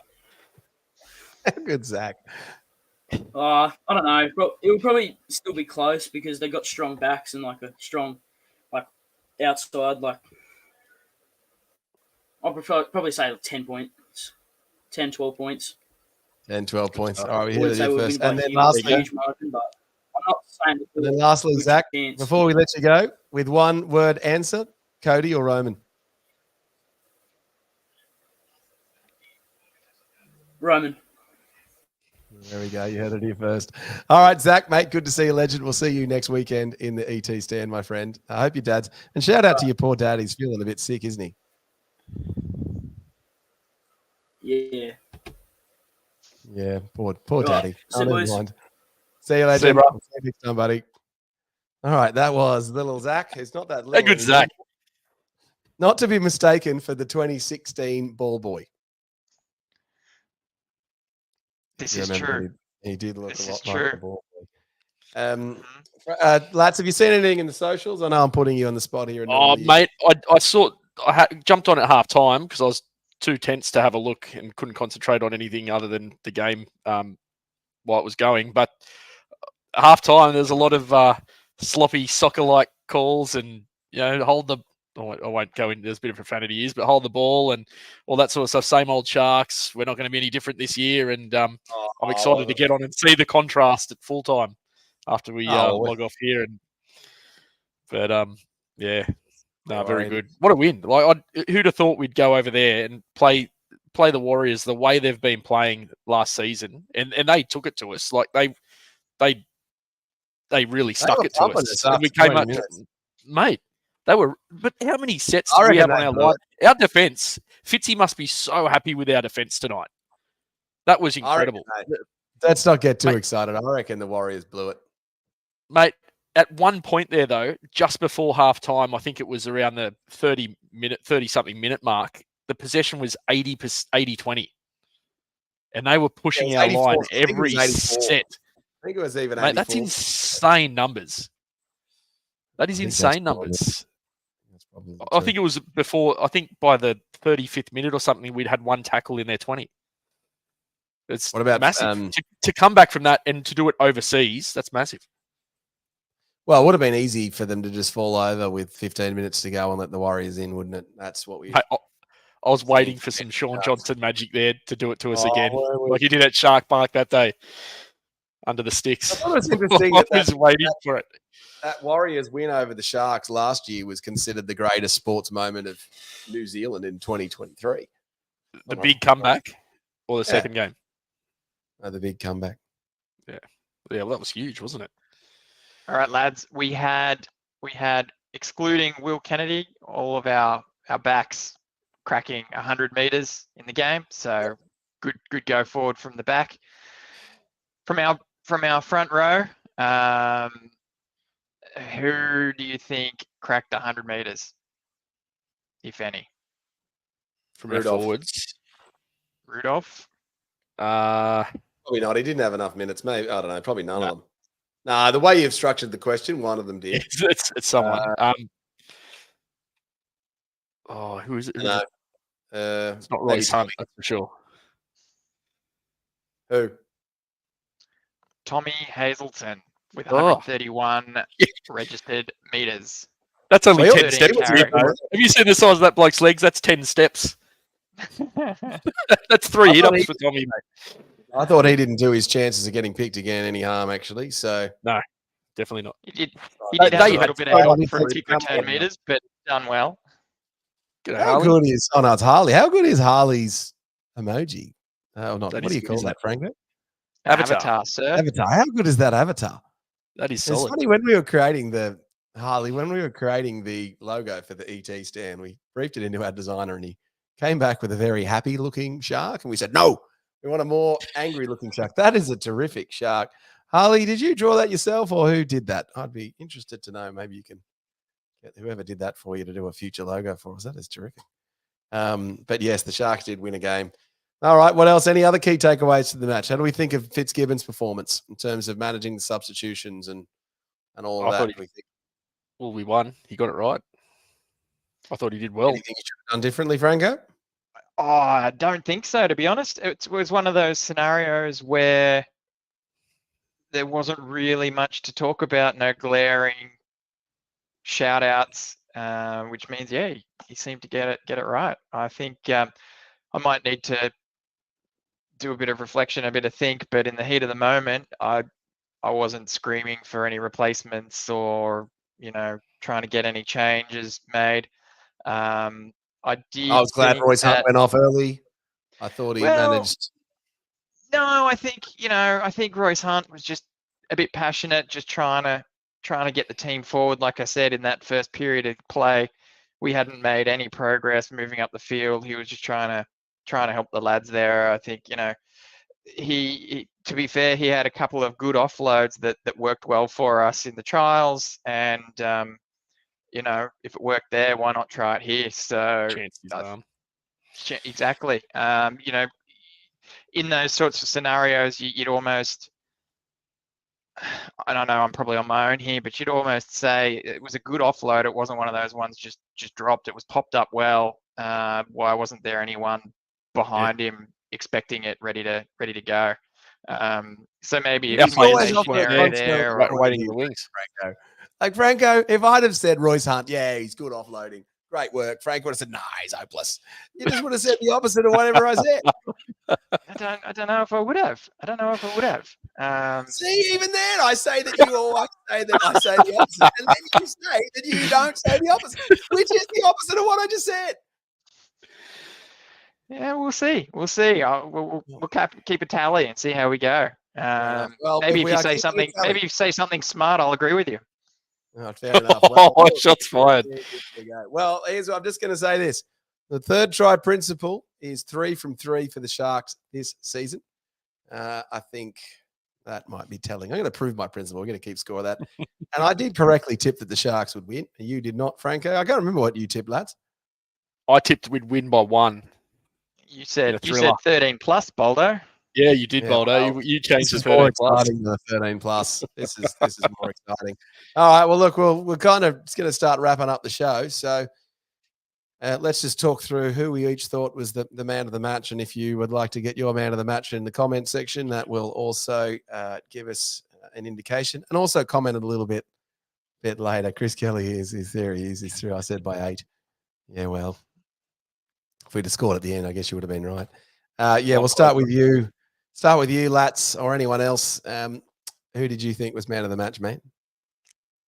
Good, Zach. I don't know. It will probably still be close because they got strong backs and like a strong, like outside. Like, I'll probably say 10 points, 10, 12 points. 10, 12 points. stuff. All right, we I hear wouldn't it say here we'll first. win by And then a lastly, huge margin, but I'm not saying that and then we'll lastly, good Zach, chance. before we let you go, with one word answer, Cody or Roman? Roman. There we go. You heard it here first. All right, Zach, mate, good to see you, legend. We'll see you next weekend in the ET stand, my friend. I hope your dad's. And shout out to your poor dad. He's feeling a bit sick, isn't he? Yeah. Yeah, poor Right. daddy. See you, never boys. mind. See you, See you, legend. bro. See you next time, buddy. All right, that was little Zach. It's not that Hey, little. good anymore. Zach. Not to be mistaken for the 2016 ball boy. This You is remember true. He did look This a is lot like the true. ball boy. Mhm. Lads, have you seen anything in the socials? I know I'm putting you on the spot here. And Oh, normally you- mate, I jumped on at half time because I was too tense to have a look and couldn't concentrate on anything other than the game while it was going. But at half time, there's a lot of sloppy soccer-like calls and, hold the. I won't go into. There's a bit of profanity used, but hold the ball and all that sort of stuff. Same old Sharks. We're not going to be any different this year, and I'm excited to get on and see the contrast at full time after we log off here. Yeah, no, very good. What a win! Like, who'd have thought we'd go over there and play the Warriors the way they've been playing last season, and they took it to us. Like they really stuck it to us, and we came up, mate. They were, but how many sets did we have on our line? Our defense, Fitzy must be so happy with our defense tonight. That was incredible. Let's not get too excited. I reckon the Warriors blew it, mate. At one point there, though, just before half time, I think it was around the 30-something minute mark, the possession was 80-20. And they were pushing our line every set. I think it was even 84. Mate, that's insane numbers. That is insane numbers. I think it was before, I think by the 35th minute or something, we'd had one tackle in their 20. It's massive. To come back from that and to do it overseas, that's massive. Well, it would have been easy for them to just fall over with 15 minutes to go and let the Warriors in, wouldn't it? That's what we... I was waiting for some Sean Johnson magic there to do it to us again, like he did at Shark Park that day, under the sticks. I thought it was interesting I was waiting for it. That Warriors win over the Sharks last year was considered the greatest sports moment of New Zealand in 2023. The big comeback or the second game? Oh, the big comeback. Yeah, well, that was huge, wasn't it? All right, lads. We had excluding Will Kennedy, all of our backs cracking 100 meters in the game. So good go forward from the back. From our front row, who do you think cracked 100 meters, if any? From our forwards, Rudolph. Probably not. He didn't have enough minutes. Maybe, I don't know. Probably none of them. Nah, the way you've structured the question, one of them did. It's someone. Who is it? No. It's not Royce Hunt, that's for sure. Who? Tommy Hazelton with 131 registered meters. That's only 10 steps. Have you seen the size of that bloke's legs? That's 10 steps. That's 3 hit-ups for Tommy, mate. I thought he didn't do his chances of getting picked again any harm, actually. So no, definitely not. He did have a little bit of help from kick return meters, but done well. How good is? Oh no, it's Harley. How good is Harley's emoji? Oh, not. What do you call that, Franco? Avatar, sir. Avatar. How good is that avatar? That is solid. It's funny when we were creating the Harley, when we were creating the logo for the ET stand, we briefed it into our designer, and he came back with a very happy-looking shark, and we said, "No, we want a more angry-looking shark." That is a terrific shark. Harley, did you draw that yourself, or who did that? I'd be interested to know. Maybe you can get whoever did that for you to do a future logo for us. That is terrific. But yes, the Sharks did win a game. All right, what else? Any other key takeaways to the match? How do we think of Fitzgibbon's performance in terms of managing the substitutions and all of that? Well, we won. He got it right. I thought he did well. Anything you should have done differently, Franco? Oh, I don't think so, to be honest. It was one of those scenarios where there wasn't really much to talk about, no glaring shout-outs. which means he seemed to get it right. I think I might need to do a bit of reflection, a bit of think, but in the heat of the moment, I wasn't screaming for any replacements or trying to get any changes made. I did. I was glad think Royce Hunt that, went off early. I thought he well, managed. No, I think Royce Hunt was just a bit passionate, just trying to get the team forward. Like I said, in that first period of play, we hadn't made any progress moving up the field. He was just trying to help the lads there. I think he to be fair, he had a couple of good offloads that worked well for us in the trials, and if it worked there, why not try it here? So exactly. In those sorts of scenarios, you'd almost, I don't know, I'm probably on my own here, but you'd almost say it was a good offload. It wasn't one of those ones just dropped. It was popped up well. Why wasn't there anyone behind him expecting it, ready to go? So maybe if you made a scenario there, waiting in the wings. Franco. Like Franco, if I'd have said Royce Hunt, he's good offloading. Great work. Frank would have said, he's hopeless. You just would have said the opposite of whatever I said. I don't know if I would have. See, even then, I say that you always say that I say the opposite, and then you say that you don't say the opposite, which is the opposite of what I just said. Yeah, we'll see. We'll keep a tally and see how we go. Maybe if you say something smart, I'll agree with you. Oh, fair enough. Well, shots fired. Well, I'm just going to say this. The third try principle is 3 from 3 for the Sharks this season. I think that might be telling. I'm going to prove my principle. I'm going to keep score of that. And I did correctly tip that the Sharks would win. You did not, Franco. I can't remember what you tipped, lads. I tipped we'd win by 1. You said 13 plus, Boldo. Yeah, you did, Boldo. Well, you changed the 13 plus. The 13 plus. This is more exciting. All right. Well, look, we're kind of going to start wrapping up the show. So let's just talk through who we each thought was the man of the match. And if you would like to get your man of the match in the comment section, that will also give us an indication. And also comment a little bit later. Chris Kelly is there. He's through. I said by 8. Yeah, well, if we'd have scored at the end, I guess you would have been right. We'll start with you. Start with you, Lats, or anyone else. Who did you think was man of the match, mate?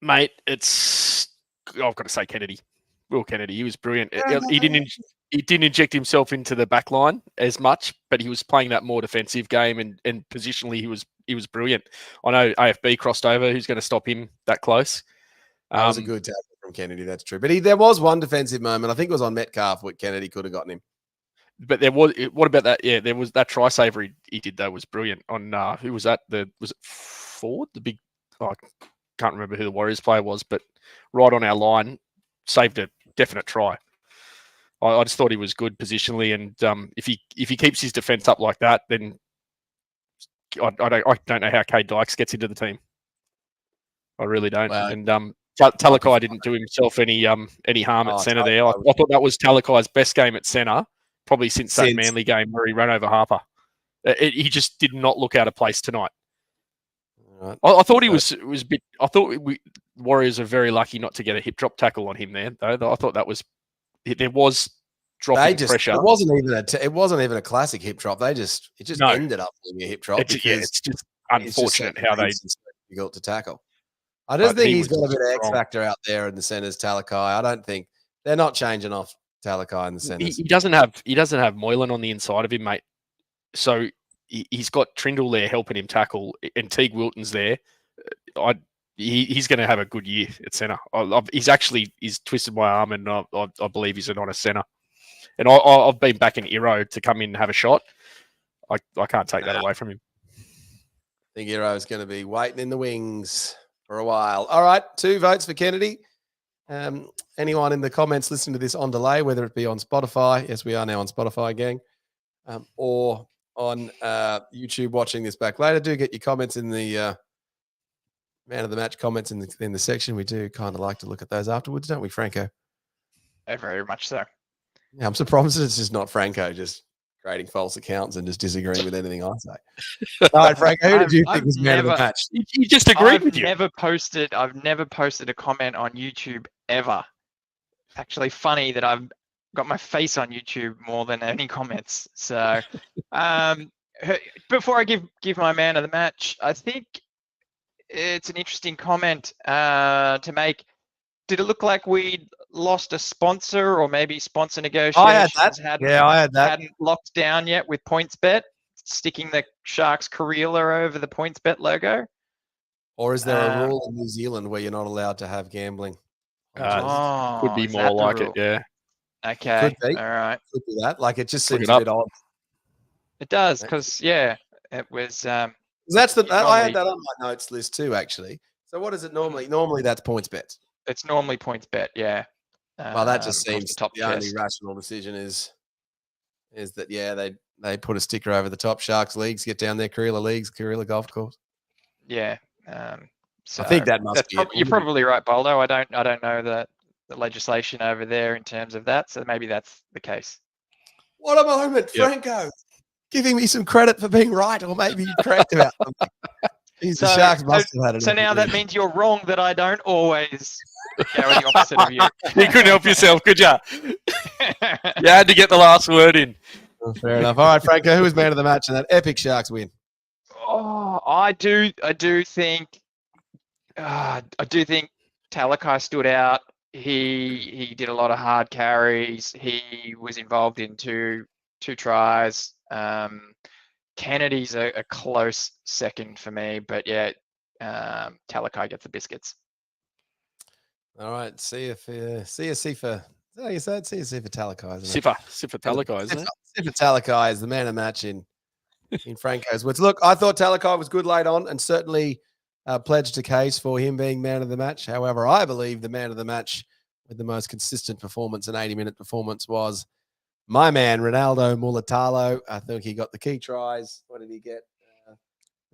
Mate, I've got to say Kennedy. Will Kennedy. He was brilliant. He didn't inject himself into the back line as much, but he was playing that more defensive game and positionally he was brilliant. I know AFB crossed over. Who's going to stop him that close? That was a good tackle from Kennedy. That's true. But there was one defensive moment. I think it was on Metcalf where Kennedy could have gotten him. But what about that? Yeah, there was that try saver he did though was brilliant. On who was that? Was it Ford? The big, I can't remember who the Warriors player was, but right on our line, saved a definite try. I just thought he was good positionally, and if he keeps his defense up like that, then I don't know how Kay Dykes gets into the team. I really don't. Wow. And Talakai didn't do himself any harm at centre there. I thought that was Talakai's best game at centre. Probably since that Manly game where he ran over Harper. He just did not look out of place tonight. Right. I thought he was a bit. I thought Warriors are very lucky not to get a hip drop tackle on him there. Though I thought there was dropping pressure. It wasn't even a classic hip drop. It just ended up being a hip drop. It's just unfortunate how they difficult to tackle. I just think he's got a bit of X factor out there in the centres. Talakai. I don't think they're not changing off Talakai in the centres. He doesn't have Moylan on the inside of him, mate. So he's got Trindle there helping him tackle, and Teague Wilton's there. He's going to have a good year at centre. He's twisted my arm, and I believe he's an honest centre. And I've been back in Iro to come in and have a shot. I can't take that away from him. I think Iro's going to be waiting in the wings for a while. All right, 2 votes for Kennedy. Anyone in the comments listening to this on delay, whether it be on Spotify, yes, we are now on Spotify, gang, or on YouTube watching this back later, do get your comments in the man of the match comments in the section. We do kind of like to look at those afterwards, don't we, Franco? Very much so. Yeah, I'm surprised it's just not Franco just creating false accounts and just disagreeing with anything I say. All right, Franco, who did you think was man of the match? He just agreed with you. I've never posted a comment on YouTube ever. actually funny that I've got my face on YouTube more than any comments. So before I give my man of the match, I think it's an interesting comment to make. Did it look like we lost a sponsor, or maybe sponsor negotiations hadn't locked down yet with PointsBet, sticking the Sharks Karela over the PointsBet logo? Or is there a rule in New Zealand where you're not allowed to have gambling? Could be more like it, yeah. Okay, Could be. All right. Could be that. Like, it just Look seems it a up. bit odd. It does, because it was. That's I normally- had that on my notes list too, actually. So what is it normally? Normally that's PointsBet. It's normally PointsBet, yeah. Well, that just seems the only chest. rational decision is that they put a sticker over the top. Sharks leagues get down there, Karela golf course. Yeah. So I think that must be it. You're probably right, Boldo. I don't know the legislation over there in terms of that, so maybe that's the case. What a moment, Franco, giving me some credit for being right, or maybe you're correct about something. The Sharks must have had it. So now that means you're wrong that I don't always go the opposite of you. You couldn't help yourself, could you? You had to get the last word in. Oh, fair enough. All right, Franco, who was man of the match in that epic Sharks win? Oh, I do think Talakai stood out. He did a lot of hard carries. He was involved in two tries. Kennedy's a close second for me, but yeah, Talakai gets the biscuits. All right, see you for Sifa. Is that how you say it? See you for Talakai. Sifa Talakai, isn't it? Sifa Talakai is the man of the match in Franco's words. Look, I thought Talakai was good late on and certainly pledged a case for him being man of the match. However, I believe the man of the match with the most consistent performance, an 80-minute performance, was my man, Ronaldo Mulitalo. I think he got the key tries. What did he get? A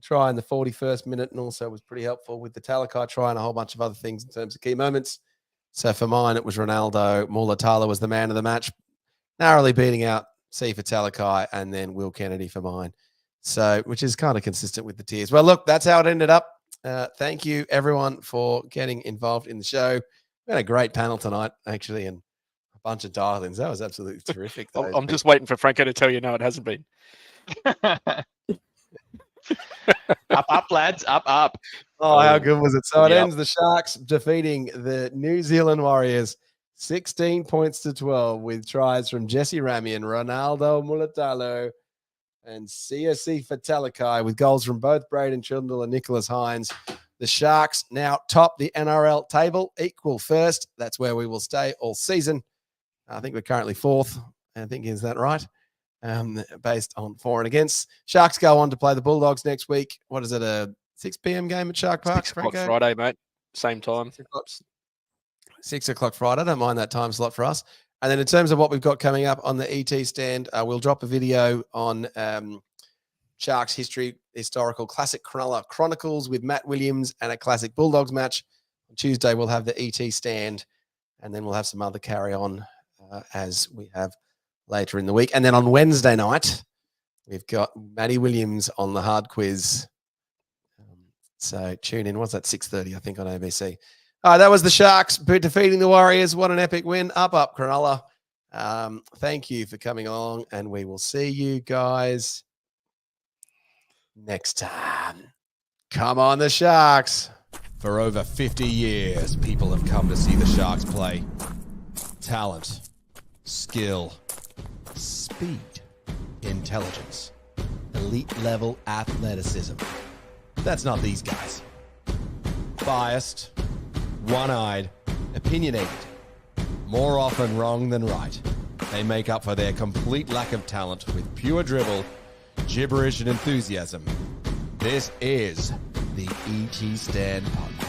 try in the 41st minute, and also was pretty helpful with the Talakai try and a whole bunch of other things in terms of key moments. So for mine, it was Ronaldo. Mulitalo was the man of the match, narrowly beating out Sifa Talakai and then Will Kennedy for mine. So, which is kind of consistent with the tiers. Well, look, that's how it ended up. Thank you, everyone, for getting involved in the show. We had a great panel tonight, actually, and a bunch of dial-ins. That was absolutely terrific. I'm just waiting for Franco to tell you no, it hasn't been. Up, lads, up. Oh, how good was it? So it ends the Sharks defeating the New Zealand Warriors 16-12 with tries from Jesse Ramian, Ronaldo Mulitalo, and Sifa Talakai, with goals from both Braden Trundle and Nicholas Hines. The Sharks now top the NRL table, equal first. That's where we will stay all season. I think we're currently fourth. I think, is that right? Based on for and against. Sharks go on to play the Bulldogs next week. What is it, a 6 p.m. game at Shark Park? 6 o'clock Friday, mate. Same time. 6 o'clock Friday. I don't mind that time slot for us. And then in terms of what we've got coming up on the ET stand, we'll drop a video on Sharks historical classic Cronulla Chronicles with Matt Williams and a classic Bulldogs match. On Tuesday, we'll have the ET stand, and then we'll have some other carry on as we have later in the week. And then on Wednesday night, we've got Matty Williams on the hard quiz. So tune in. What's that? 6:30, I think, on ABC. That was the Sharks defeating the Warriors. What an epic win. Up, Cronulla. Thank you for coming along, and we will see you guys next time. Come on, the Sharks. For over 50 years, people have come to see the Sharks play. Talent, skill, speed, intelligence, elite level athleticism. That's not these guys. Biased, one-eyed, opinionated, more often wrong than right. They make up for their complete lack of talent with pure dribble, gibberish, and enthusiasm. This is the ET Stand Podcast.